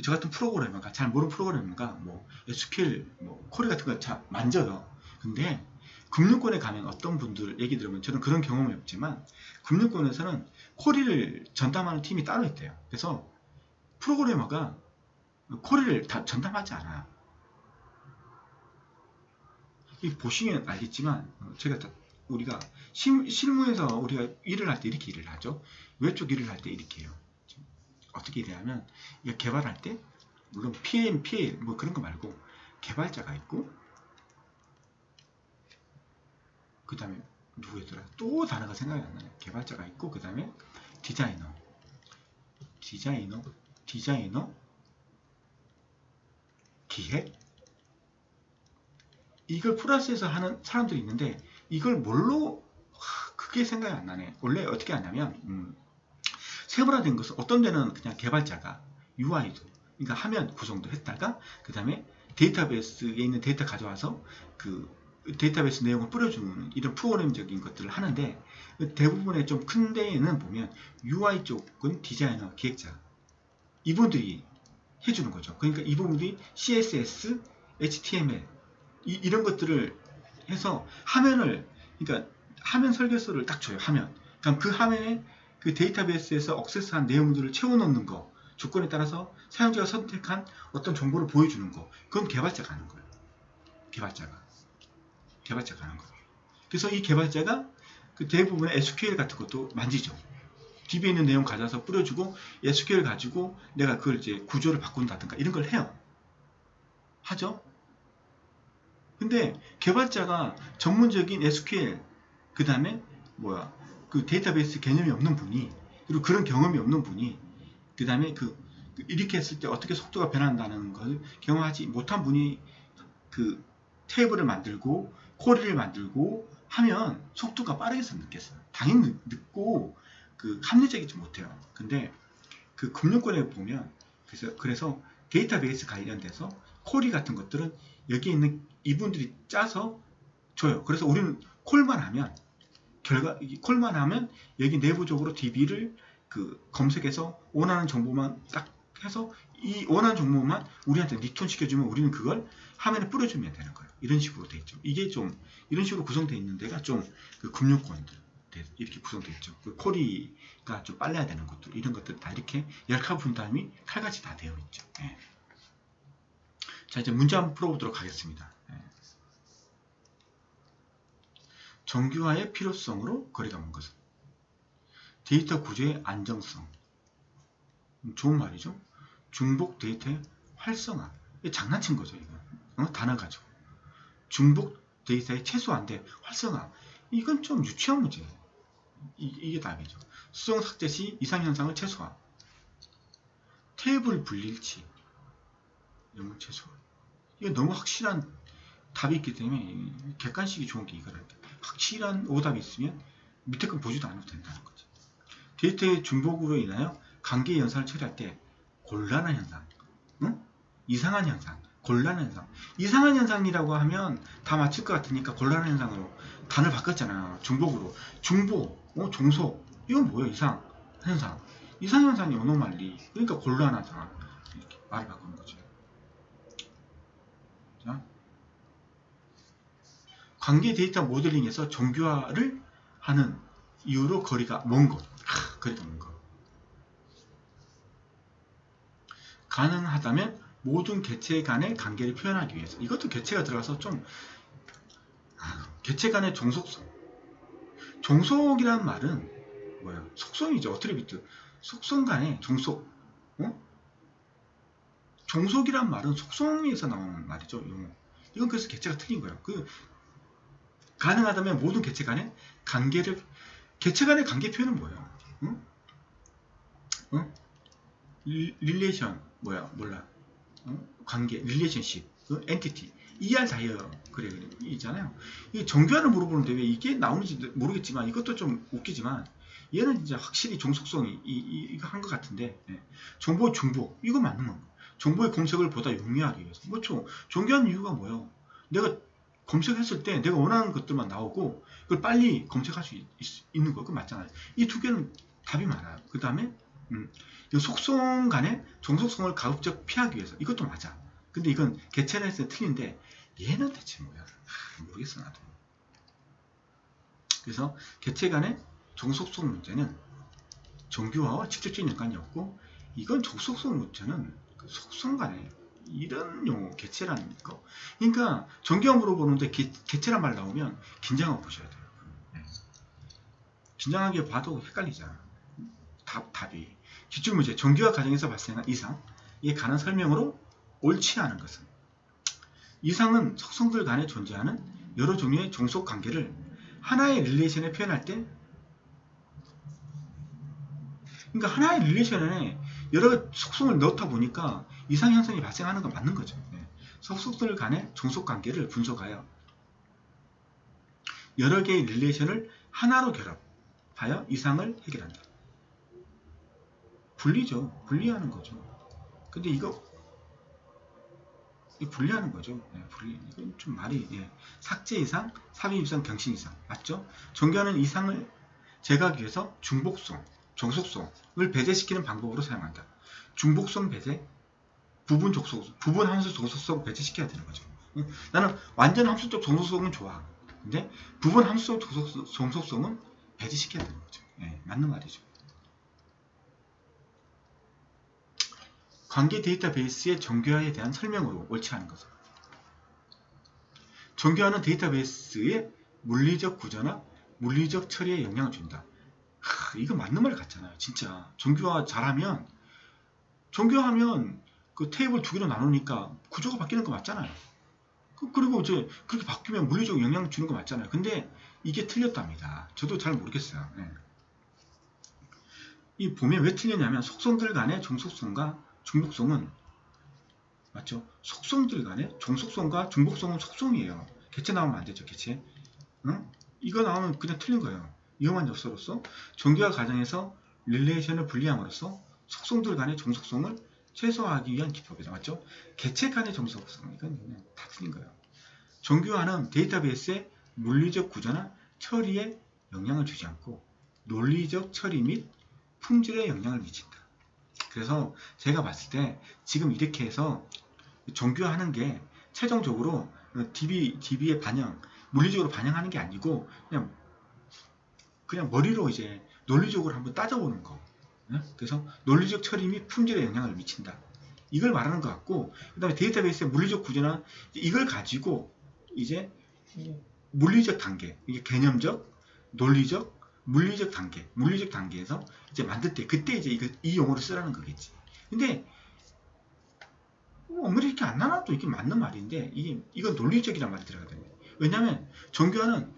저 같은 프로그래머가 잘 모르는 프로그래머가 뭐 SQL, 뭐 코리 같은 거 잘 만져요. 근데 금융권에 가면 어떤 분들 얘기 들으면 저는 그런 경험이 없지만 금융권에서는 코리를 전담하는 팀이 따로 있대요. 그래서 프로그래머가 코리를 다 전담하지 않아요. 보시면 알겠지만 제가 다 우리가 실무에서 우리가 일을 할 때 이렇게 일을 하죠. 외쪽 일을 할 때 이렇게 해요. 어떻게 일하면 이거 개발할 때 물론 PM, PL 뭐 그런 거 말고 개발자가 있고 그 다음에 누구였더라? 또 단어가 생각이 안 나네. 개발자가 있고 그 다음에 디자이너, 기획 이걸 플러스해서 하는 사람들이 있는데 이걸 뭘로 그게 생각이 안 나네. 원래 어떻게 하냐면 세분화된 것은 어떤 데는 그냥 개발자가 UI도 그러니까 화면 구성도 했다가 그 다음에 데이터베이스에 있는 데이터 가져와서 그 데이터베이스 내용을 뿌려주는 이런 프로그램적인 것들을 하는데 대부분의 좀 큰 데에는 보면 UI 쪽은 디자이너, 기획자 이분들이 해주는 거죠. 그러니까 이분들이 CSS, HTML 이런 것들을 해서 화면을 그러니까 화면 설계서를 딱 줘요. 화면. 그럼 그 화면에 그 데이터베이스에서 액세스한 내용들을 채워넣는 거 조건에 따라서 사용자가 선택한 어떤 정보를 보여주는 거 그건 개발자가 하는 거예요. 개발자가 하는 거예요. 그래서 이 개발자가 그 대부분의 SQL 같은 것도 만지죠. DB에 있는 내용 가져와서 뿌려주고 SQL 가지고 내가 그걸 이제 구조를 바꾼다든가 이런 걸 해요. 하죠. 근데 개발자가 전문적인 SQL 그 다음에 그 데이터베이스 개념이 없는 분이 그리고 그런 경험이 없는 분이 그 다음에 이렇게 했을 때 어떻게 속도가 변한다는 걸 경험하지 못한 분이 그 테이블을 만들고 쿼리를 만들고 하면 속도가 빠르게 느꼈어요. 당연히 늦고 그 합리적이지 못해요. 근데 그 금융권에 보면 그래서 데이터베이스 관련돼서 쿼리 같은 것들은 여기에 있는 이분들이 짜서 줘요. 그래서 우리는 콜만 하면 여기 내부적으로 DB를 검색해서 원하는 정보만 딱 해서 이 원하는 정보만 우리한테 리턴 시켜주면 우리는 그걸 화면에 뿌려주면 되는 거예요. 이런 식으로 돼 있죠. 이게 좀 이런 식으로 구성되어 있는 데가 좀 그 금융권들 이렇게 구성되어 있죠. 그 쿼리가 좀 빨라야 되는 것들 이런 것들 다 이렇게 열카 분담이 칼같이 다 되어 있죠. 예. 자 이제 문제 한번 풀어보도록 하겠습니다. 예. 정규화의 필요성으로 거리가 먼 것은 데이터 구조의 안정성 좋은 말이죠. 중복 데이터의 활성화 장난친 거죠. 이거 단어 가지고 중복 데이터의 최소화인데 활성화 이건 좀 유치한 문제예요. 이게 답이죠. 수정 삭제 시 이상현상을 최소화 테이블 분리일치 영문 최소화 이게 너무 확실한 답이 있기 때문에 객관식이 좋은 게 이거랄까. 확실한 오답이 있으면 밑에 건 보지도 않아도 된다는 거죠. 데이터의 중복으로 인하여 관계 연산을 처리할 때 곤란한 현상, 이상한 현상, 곤란한 현상. 이상한 현상이라고 하면 다 맞출 것 같으니까 곤란한 현상으로 단을 바꿨잖아요. 중복으로. 중복, 종속. 이건 뭐예요? 이상 현상. 이상 현상이 어노말리. 그러니까 곤란하다. 이렇게 말을 바꾸는 거죠. 자, 관계 데이터 모델링에서 정교화를 하는 이유로 거리가 먼 것. 거리가 먼 것. 가능하다면 모든 개체 간의 관계를 표현하기 위해서 이것도 개체가 들어가서 좀 개체 간의 종속성 종속이라는 말은 뭐야? 속성이죠. 어트리뷰트 속성 간의 종속 종속이란 말은 속성에서 나오는 말이죠. 이건 그래서 개체가 틀린 거예요. 가능하다면 모든 개체 간의 관계를 개체 간의 관계 표현은 뭐예요? 릴레이션 몰라 관계 릴레이션십 엔티티 ER 다이어그램이잖아요. 이 정교화를 물어보는데 왜 이게 나오는지 모르겠지만 이것도 좀 웃기지만 얘는 진짜 확실히 종속성이 이거 한 것 같은데 정보의 중복 이거 맞는 거 정보의 검색을 보다 용이하게 위해서 정교한 이유가 뭐예요? 내가 검색했을 때 내가 원하는 것들만 나오고 그걸 빨리 검색할 수 있는 거 그거 맞잖아요. 이 두 개는 답이 많아요. 그 다음에 속성 간의 종속성을 가급적 피하기 위해서 이것도 맞아. 근데 이건 개체라 했을 때 틀린데 얘는 대체 뭐야? 모르겠어 나도. 그래서 개체 간의 종속성 문제는 정교화와 직접적인 연관이 없고 이건 종속성 문제는 그 속성 간의 이런 용어 개체라는 거. 그러니까 정교화 물어보는데 개체란 말 나오면 긴장하고 보셔야 돼요. 빈정하게 봐도 헷갈리잖아. 답이. 기출문제 정규화 과정에서 발생한 이상에 관한 설명으로 옳지 않은 것은 이상은 속성들 간에 존재하는 여러 종류의 종속 관계를 하나의 릴레이션에 표현할 때 그러니까 하나의 릴레이션에 여러 속성을 넣다 보니까 이상 현상이 발생하는 건 맞는 거죠. 속성들 간의 종속 관계를 분석하여 여러 개의 릴레이션을 하나로 결합하여 이상을 해결한다. 분리죠. 분리하는 거죠. 근데 이거 분리하는 거죠. 분리. 이건 좀 말이 삭제 이상, 삽입 이상, 경신 이상 맞죠? 정교화는 이상을 제거하기 위해서 중복성, 종속성을 배제시키는 방법으로 사용한다. 중복성 배제, 부분 함수 종속성 배제시켜야 되는 거죠. 나는 완전 함수적 종속성은 좋아. 근데 부분 함수적 종속성은 배제시켜야 되는 거죠. 맞는 말이죠. 관계 데이터베이스의 정교화에 대한 설명으로 옳지 않은 것은 정교화는 데이터베이스의 물리적 구조나 물리적 처리에 영향을 준다. 이거 맞는 말 같잖아요. 진짜 정교화 잘하면 정교화하면 그 테이블 두 개로 나누니까 구조가 바뀌는 거 맞잖아요. 그리고 이제 그렇게 바뀌면 물리적 영향을 주는 거 맞잖아요. 근데 이게 틀렸답니다. 저도 잘 모르겠어요. 이 보면 왜 틀렸냐면 속성들 간의 종속성과 중복성은 맞죠? 속성들 간의 종속성과 중복성은 속성이에요. 개체 나오면 안 되죠. 개체. 응? 이거 나오면 그냥 틀린 거예요. 위험한 엽서로서 정교화 과정에서 릴레이션을 분리함으로써 속성들 간의 종속성을 최소화하기 위한 기법이죠. 맞죠? 개체 간의 종속성 이건 그냥 다 틀린 거예요. 정교화는 데이터베이스의 물리적 구조나 처리에 영향을 주지 않고 논리적 처리 및 품질에 영향을 미친다. 그래서 제가 봤을 때 지금 이렇게 해서 정교화하는 게 최종적으로 DB의 반영, 물리적으로 반영하는 게 아니고 그냥 머리로 이제 논리적으로 한번 따져보는 거. 그래서 논리적 처리 및 품질에 영향을 미친다. 이걸 말하는 것 같고, 그 다음에 데이터베이스의 물리적 구조나 이걸 가지고 이제 물리적 단계, 이게 개념적, 논리적, 물리적 단계에서 이제 만들 때 그때 이제 이 용어를 쓰라는 거겠지. 근데 아무리 이렇게 안 나눠도 이게 맞는 말인데 이건 논리적이란 말이 들어가거든요. 왜냐하면 정교화는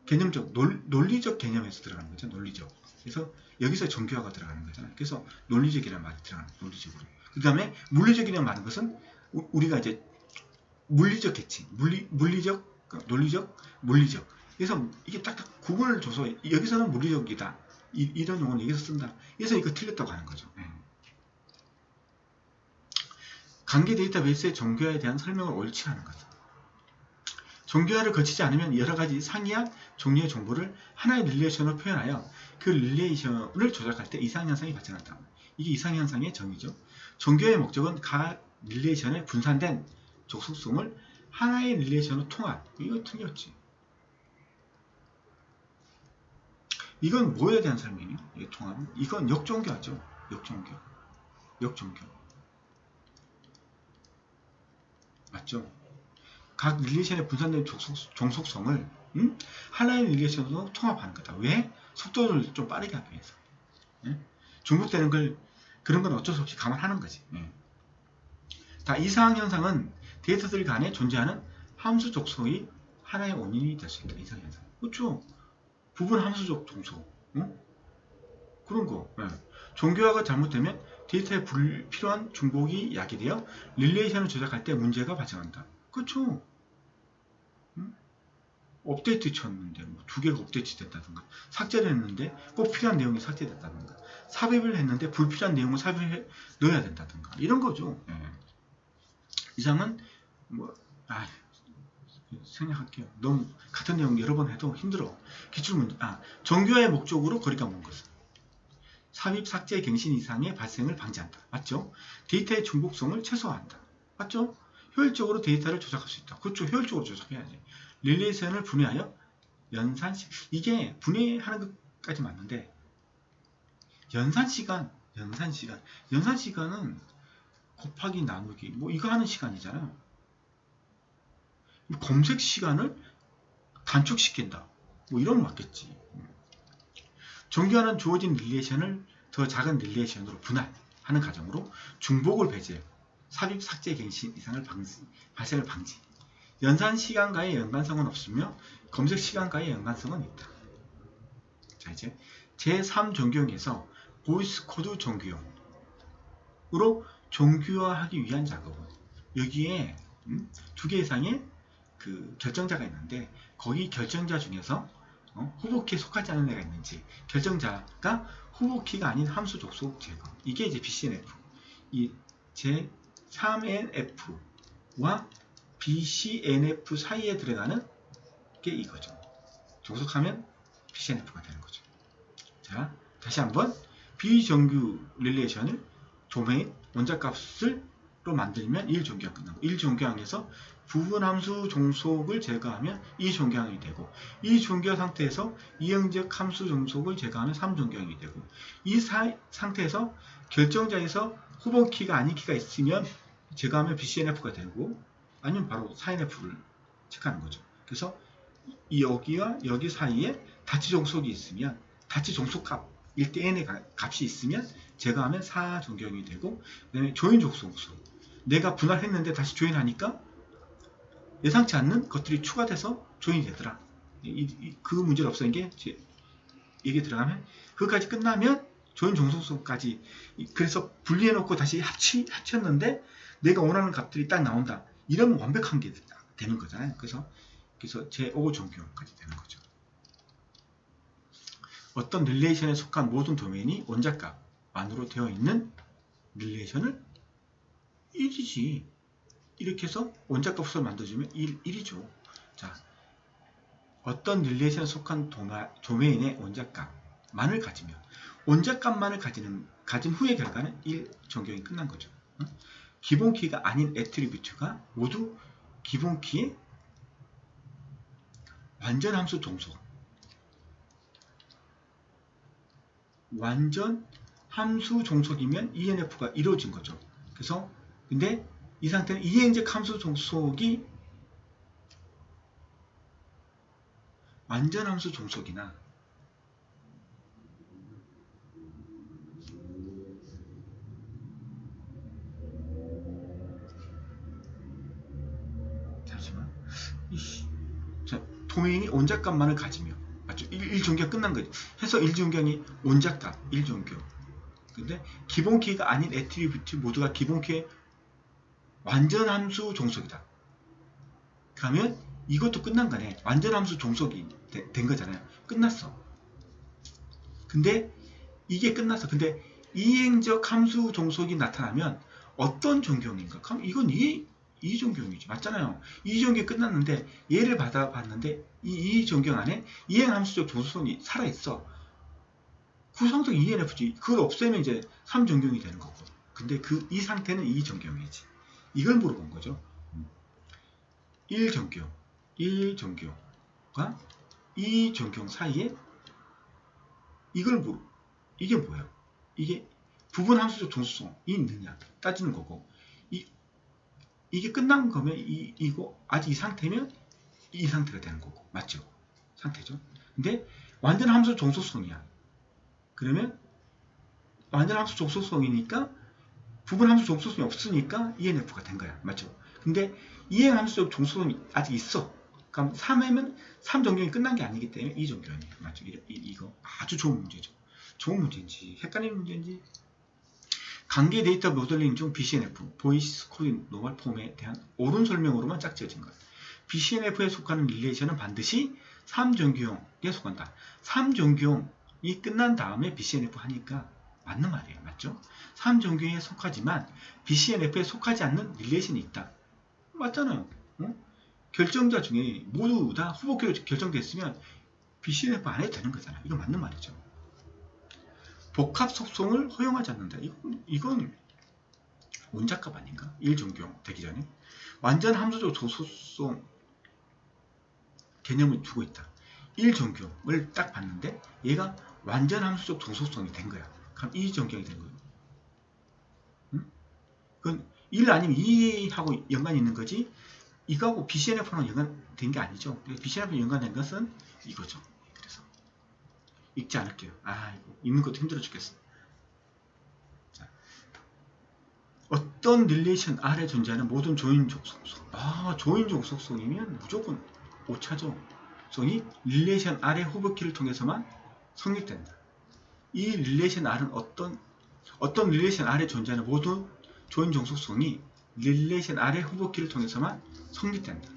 개념적, 논리적 개념에서 들어가는 거죠. 논리적. 그래서 여기서 정교화가 들어가는 거잖아요. 그래서 논리적이라는 말이 들어가는 거예요. 논리적으로. 그 다음에 물리적이라는 말은 것은 우리가 이제 물리적겠지. 물리적, 논리적, 물리적. 그래서 이게 딱딱 구분을 줘서 여기서는 물리적이다. 이런 용어는 여기서 쓴다. 그래서 이거 틀렸다고 하는 거죠. 관계 데이터베이스의 정교화에 대한 설명을 옳지 않은 것은 정교화를 거치지 않으면 여러가지 상이한 종류의 정보를 하나의 릴레이션으로 표현하여 그 릴레이션을 조작할 때 이상현상이 발생한다. 이게 이상현상의 정의죠. 정교화의 목적은 각 릴레이션의 분산된 족속성을 하나의 릴레이션으로 통합. 이거 틀렸지. 이건 뭐에 대한 설명이에요? 이 통합은? 이건 역종교하죠. 역종교. 맞죠? 각 릴레이션의 분산된 종속성을 하나의 릴레이션으로 통합하는 거다. 왜? 속도를 좀 빠르게 하기 위해서. 중복되는 그런 건 어쩔 수 없이 감안하는 거지. 다 이상 현상은 데이터들 간에 존재하는 함수 족속이 하나의 원인이 될 수 있다. 이상 현상. 그렇죠? 부분 함수적 종속. 그런 거. 정교화가 잘못되면 데이터에 불필요한 중복이 야기되어 릴레이션을 조작할 때 문제가 발생한다. 그렇죠? 업데이트 쳤는데 뭐 2개가 업데이트 됐다든가, 삭제를 했는데 꼭 필요한 내용이 삭제됐다든가, 삽입을 했는데 불필요한 내용을 삽입해 넣어야 된다든가, 이런 거죠. 이상은 생략할게요. 너무 같은 내용 여러 번 해도 힘들어. 기출문제. 정교화의 목적으로 거리감 온 것은 삽입, 삭제, 갱신 이상의 발생을 방지한다. 맞죠? 데이터의 중복성을 최소화한다. 맞죠? 효율적으로 데이터를 조작할 수 있다. 그렇죠. 효율적으로 조작해야지. 릴레이션을 분해하여 연산시 이게 분해하는 것까지 맞는데 연산시간은 곱하기 나누기 뭐 이거 하는 시간이잖아. 검색 시간을 단축시킨다. 뭐 이런 거 맞겠지. 종교와는 주어진 릴레이션을 더 작은 릴레이션으로 분할하는 과정으로 중복을 배제해 삽입, 삭제, 갱신 이상을 발생을 방지. 연산 시간과의 연관성은 없으며 검색 시간과의 연관성은 있다. 자, 이제 제3종교형에서 보이스 코드 종교형으로 종교화하기 위한 작업은 여기에 2개 이상의 그 결정자가 있는데 거기 결정자 중에서 후보키에 속하지 않은 애가 있는지 결정자가 후보키가 아닌 함수 족속 제거. 이게 이제 BCNF. 이 제3NF와 BCNF 사이에 들어가는 게 이거죠. 종속하면 BCNF가 되는 거죠. 자, 다시 한번 비정규 릴레이션을 도메인 원자값으로 만들면 1종교항 끝나고 1종교항에서 부분함수 종속을 제거하면 2종교항이 되고 이 종교 상태에서 이형적 함수 종속을 제거하면 3종교항이 되고 이 상태에서 결정자에서 후보키가 아닌 키가 있으면 제거하면 BCNF가 되고 아니면 바로 4NF를 체크하는 거죠. 그래서 여기와 여기 사이에 다치 종속이 있으면 다치 종속값 1대 n의 값이 있으면 제거하면 4종교형이 되고 그 다음에 조인 종속 내가 분할했는데 다시 조인하니까 예상치 않는 것들이 추가돼서 조인이 되더라. 그 문제를 없애는 게 이게 들어가면 그것까지 끝나면 조인 종속까지 그래서 분리해놓고 다시 합쳤는데 내가 원하는 값들이 딱 나온다. 이러면 완벽한 게 되는 거잖아요. 그래서 제5종교형까지 되는 거죠. 어떤 릴레이션에 속한 모든 도메인이 원자값만으로 되어 있는 릴레이션을 1이지. 이렇게 해서 원자값을 만들어주면 1이죠. 자, 어떤 릴레이션에 속한 도메인의 원자값만을 가지면 원자값만을 가진 후의 결과는 1종교형이 끝난 거죠. 기본키가 아닌 애트리뷰트가 모두 기본키의 완전 함수 종속 완전 함수 종속이면 ENF가 이루어진 거죠. 그래서 근데 이 상태는 이행적 함수 종속이 완전 함수 종속이나 잠시만 자, 도메인이 원자값만을 가지며 맞죠? 1종교가 끝난 거죠. 해서 1종교이 원자값 1종교. 근데 기본키가 아닌 애트리뷰트 모두가 기본키의 완전 함수 종속이다. 그러면 이것도 끝난 거네. 완전 함수 종속이 된 거잖아요. 끝났어. 근데 이게 끝났어. 근데 이행적 함수 종속이 나타나면 어떤 종교인가? 그럼 이건 이종교이지 맞잖아요. 이종교 끝났는데 얘를 받아봤는데 이 종교 안에 이행함수적 종속성이 살아있어. 구성도 ENF지. 그걸 없애면 이제 3종교이 되는 거고. 근데 이 상태는 2종교이지. 이걸 물어본 거죠. 1종교가 2종교 사이에 이게 뭐예요? 이게 부분함수적 종속성이 있느냐 따지는 거고 이게 끝난 거면 이거 아직 이 상태면 이 상태가 되는 거고 맞죠? 상태죠. 근데 완전 함수 종속성이야. 그러면 완전 함수 종속성이니까 부분 함수 종속성이 없으니까 ENF가 된 거야. 맞죠? 근데 이행 함수적 종속성이 아직 있어. 그럼 3회면 3종교이 끝난 게 아니기 때문에 2종교이에요. 맞죠? 이거 아주 좋은 문제죠. 좋은 문제인지 헷갈리는 문제인지 관계 데이터 모델링 중 BCNF, 보이스 코드 노멀 폼에 대한 옳은 설명으로만 짝지어진 것. BCNF에 속하는 릴레이션은 반드시 3종교형에 속한다. 3종교형이 끝난 다음에 BCNF 하니까 맞는 말이에요. 맞죠? 3종교형에 속하지만 BCNF에 속하지 않는 릴레이션이 있다. 맞잖아요. 결정자 중에 모두 다 후보키로 결정됐으면 BCNF 안 해도 되는 거잖아요. 이거 맞는 말이죠. 복합 속성을 허용하지 않는다. 이건 원자값 아닌가? 1종교형 되기 전에 완전 함수적 종속성 개념을 두고 있다. 1종교형을 딱 봤는데 얘가 완전 함수적 종속성이 된 거야. 그럼 2종교형이 된 거예요. 그건 1 아니면 2하고 연관이 있는 거지 이거하고 BCNF랑 연관된 게 아니죠. BCNF랑 연관된 것은 이거죠. 그래서 읽지 않을게요. 이거 읽는 것도 힘들어 죽겠어. 자, 어떤 릴레이션 아래 존재하는 모든 조인족 속성. 조인족 속성이면 무조건 오차죠. 속성이 릴레이션 아래 후보키를 통해서만 성립된다. 이 릴레이션 R은 어떤 릴레이션 아래 존재하는 모든 조인족 속성이 릴레이션 아래 후보키를 통해서만 성립된다.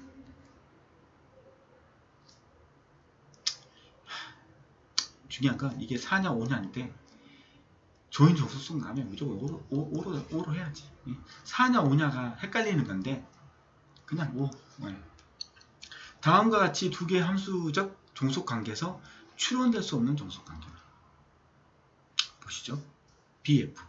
중요한 건 이게 4냐 5냐인데 조인족 속성 나면 무조건 오로 해야지. 4냐 5냐가 헷갈리는 건데 그냥 다음과 같이 두 개의 함수적 종속 관계에서 추론될 수 없는 종속 관계. 보시죠. BF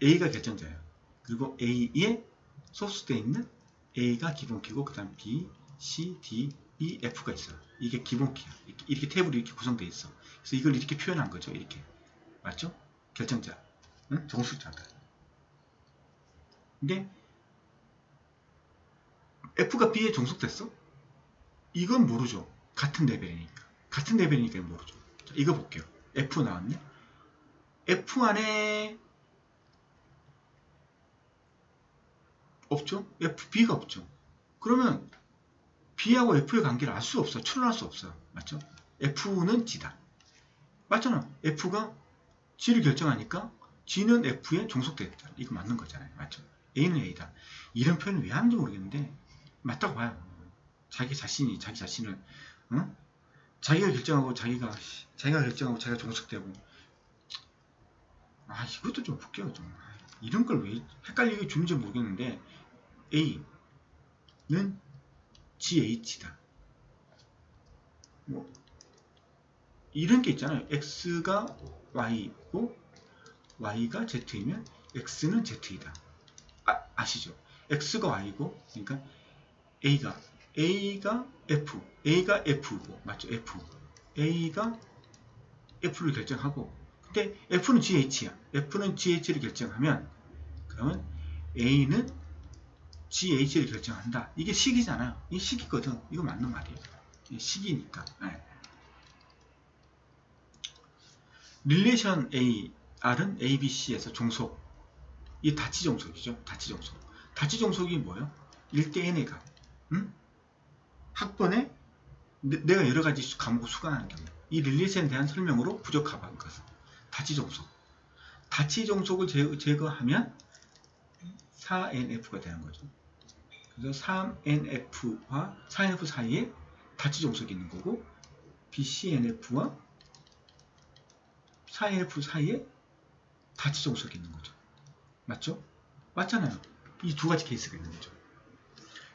A가 결정자예요. 그리고 A에 소수되어 있는 A가 기본키고 그 다음 B, C, D, E, F가 있어요. 이게 기본키야. 이렇게 테이블이 이렇게 구성되어 있어. 그래서 이걸 이렇게 표현한 거죠. 이렇게. 맞죠? 결정자. 응? 정수자가. 근데 F가 B에 종속됐어? 이건 모르죠. 같은 레벨이니까. 같은 레벨이니까 모르죠. 자, 이거 볼게요. F 나왔네? F 안에 없죠? B가 없죠. 그러면 B하고 F의 관계를 알 수 없어요. 추론할 수 없어요. 맞죠? F는 G다. 맞잖아. F가 G를 결정하니까 G는 F에 종속됐다. 이거 맞는 거잖아요. 맞죠? A는 A다. 이런 표현을 왜 하는지 모르겠는데 맞다고 봐요. 자기 자신을 응? 자기가 결정하고 자기가 종속되고 이것도 좀 웃겨요. 좀. 이런 걸 왜 헷갈리게 주는지 모르겠는데 A는 GH다. 이런 게 있잖아요. X가 Y고 Y가 Z이면 X는 Z이다. 아시죠? X가 Y고 그러니까 A가 F, A가 F고 맞죠? F, A가 F를 결정하고 근데 F는 GH야. F는 GH를 결정하면 그러면 A는 GH를 결정한다. 이게 식이잖아요. 이게 식이거든. 이거 맞는 말이에요. 이게 식이니까. 네. 릴레이션 A, R은 A, B, C에서 종속. 이 다치 종속이죠. 다치 종속. 다치 종속이 뭐예요? 1대 N의 값. 응? 학번에 내가 여러 가지 과목을 수강하는 경우. 이 릴레이션에 대한 설명으로 부적합한 것은 다치 종속. 다치 종속을 제거하면 4NF가 되는 거죠. 그래서 3NF와 4NF 사이에 다치 종속이 있는 거고 BCNF와 4NF 사이에 다치 종속이 있는 거죠. 맞죠? 맞잖아요. 이 두 가지 케이스가 있는 거죠.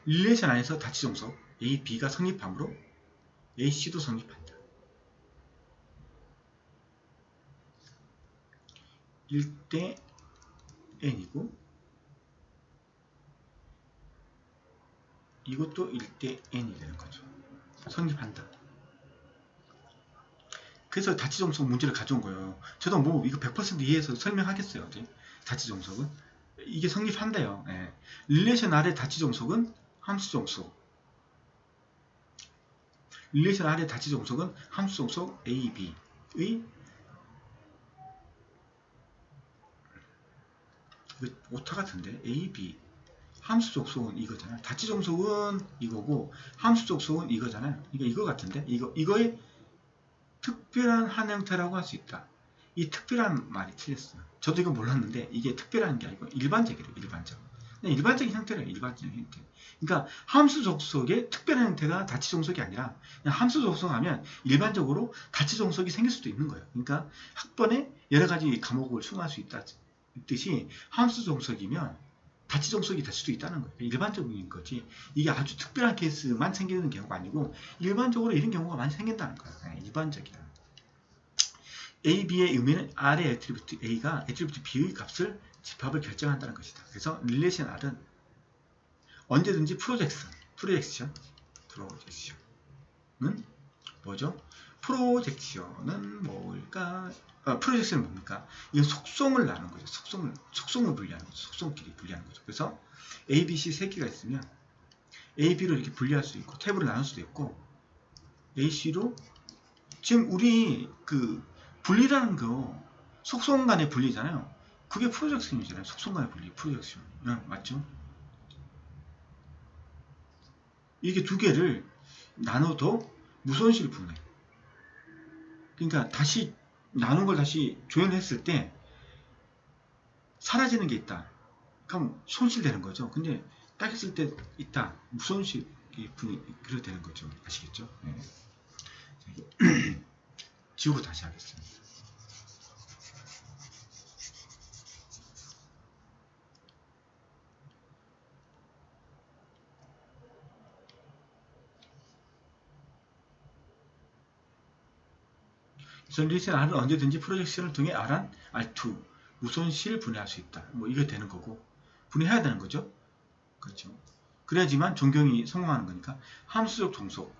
릴레이션 안에서 다치 종속 A, B가 성립하므로 A, C도 성립한다. 1대 N이고 이것도 1대 N이 되는 거죠. 성립한다. 그래서 다치 종속 문제를 가져온 거예요. 저도 이거 100% 이해해서 설명하겠어요. 다치 종속은 이게 성립한대요. 예. 릴레이션 아래 다치 종속은 함수 종속. 릴레이션 아래 다치 종속은 함수 종속 A, B의 오타 같은데 A, B 함수 종속은 이거잖아요. 다치 종속은 이거고 함수 종속은 이거잖아요. 이거 같은데 이거의 특별한 한 형태라고 할 수 있다. 이 특별한 말이 틀렸어요. 저도 이거 몰랐는데 이게 특별한 게 아니고 일반적이래요. 그냥 일반적인 형태래요. 일반적인 형태. 그러니까 함수 종속의 특별한 형태가 다치 종속이 아니라 그냥 함수 종속하면 일반적으로 다치 종속이 생길 수도 있는 거예요. 그러니까 학번에 여러 가지 과목을 수강할 수 있듯이 함수 종속이면 다치 종속이 될 수도 있다는 거예요. 일반적인 거지. 이게 아주 특별한 케이스만 생기는 경우가 아니고 일반적으로 이런 경우가 많이 생긴다는 거예요. 일반적이다. A, B의 의미는 R의 애트리뷰트 A가 애트리뷰트 B의 값을 집합을 결정한다는 것이다. 그래서 릴레이션 R은 언제든지 프로젝션은 뭐죠? 프로젝션은 뭘까? 프로젝션은 뭡니까? 이건 속성을 나누는 거죠. 속성을 분리하는 거죠. 속성끼리 분리하는 거죠. 그래서 A, B, C 세 개가 있으면 A, B로 이렇게 분리할 수 있고 탭으로 나눌 수도 있고 A, C로 지금 우리 그 분리라는 거 속성 간의 분리잖아요. 그게 프로젝션이잖아요. 속성 간의 분리, 프로젝션. 맞죠? 이게 두 개를 나눠도 무손실 분해. 그러니까 다시 나눈 걸 다시 조연했을 때 사라지는 게 있다. 그럼 손실되는 거죠. 근데 딱 했을 때 있다. 무손실 분해 그렇게 되는 거죠. 아시겠죠? 네. 지우고 다시 하겠습니다. 리셋 R은 언제든지 프로젝션을 통해 R1, R2 무손실 분해할 수 있다. 뭐 이게 되는 거고 분해해야 되는 거죠. 그렇죠. 그래야지만 존경이 성공하는 거니까 함수적 종속은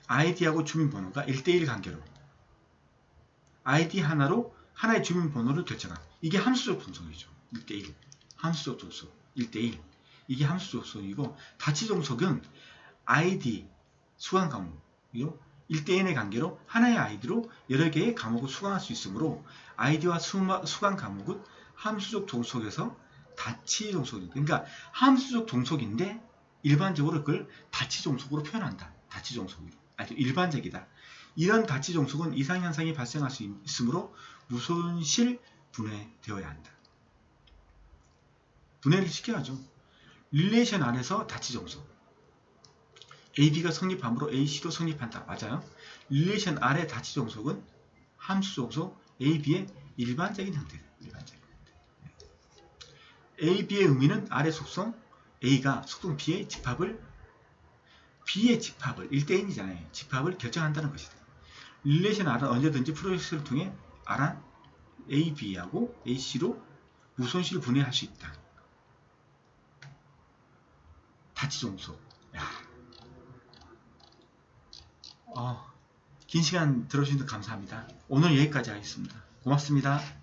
아이디하고 주민번호가 1대1 관계로 아이디 하나로 하나의 주민번호를 결정한 이게 함수적 종속이죠. 1대1 함수적 종속 1대1 이게 함수적 종속이고 다치 종속은 아이디 수강 과목이요 1대1의 관계로 하나의 아이디로 여러 개의 과목을 수강할 수 있으므로 아이디와 수강 과목은 함수적 종속에서 다치 종속입니다. 그러니까 함수적 종속인데 일반적으로 그걸 다치 종속으로 표현한다. 다치 종속이 아주 일반적이다. 이런 다치 종속은 이상 현상이 발생할 수 있으므로 무손실 분해되어야 한다. 분해를 시켜야죠. 릴레이션 안에서 다치 종속 AB가 성립함으로 AC도 성립한다. 맞아요. 릴레이션 R의 다치 종속은 함수 종속 AB의 일반적인 형태다. 일반적인 형태. AB의 의미는 R의 속성 A가 속성 B의 집합을 B의 집합을 1대1이잖아요. 집합을 결정한다는 것이다. 릴레이션 R은 언제든지 프로젝트를 통해 R1, AB하고 AC로 무손실 분해할 수 있다. 다치 종속. 긴 시간 들어주셔서 감사합니다. 오늘 여기까지 하겠습니다. 고맙습니다.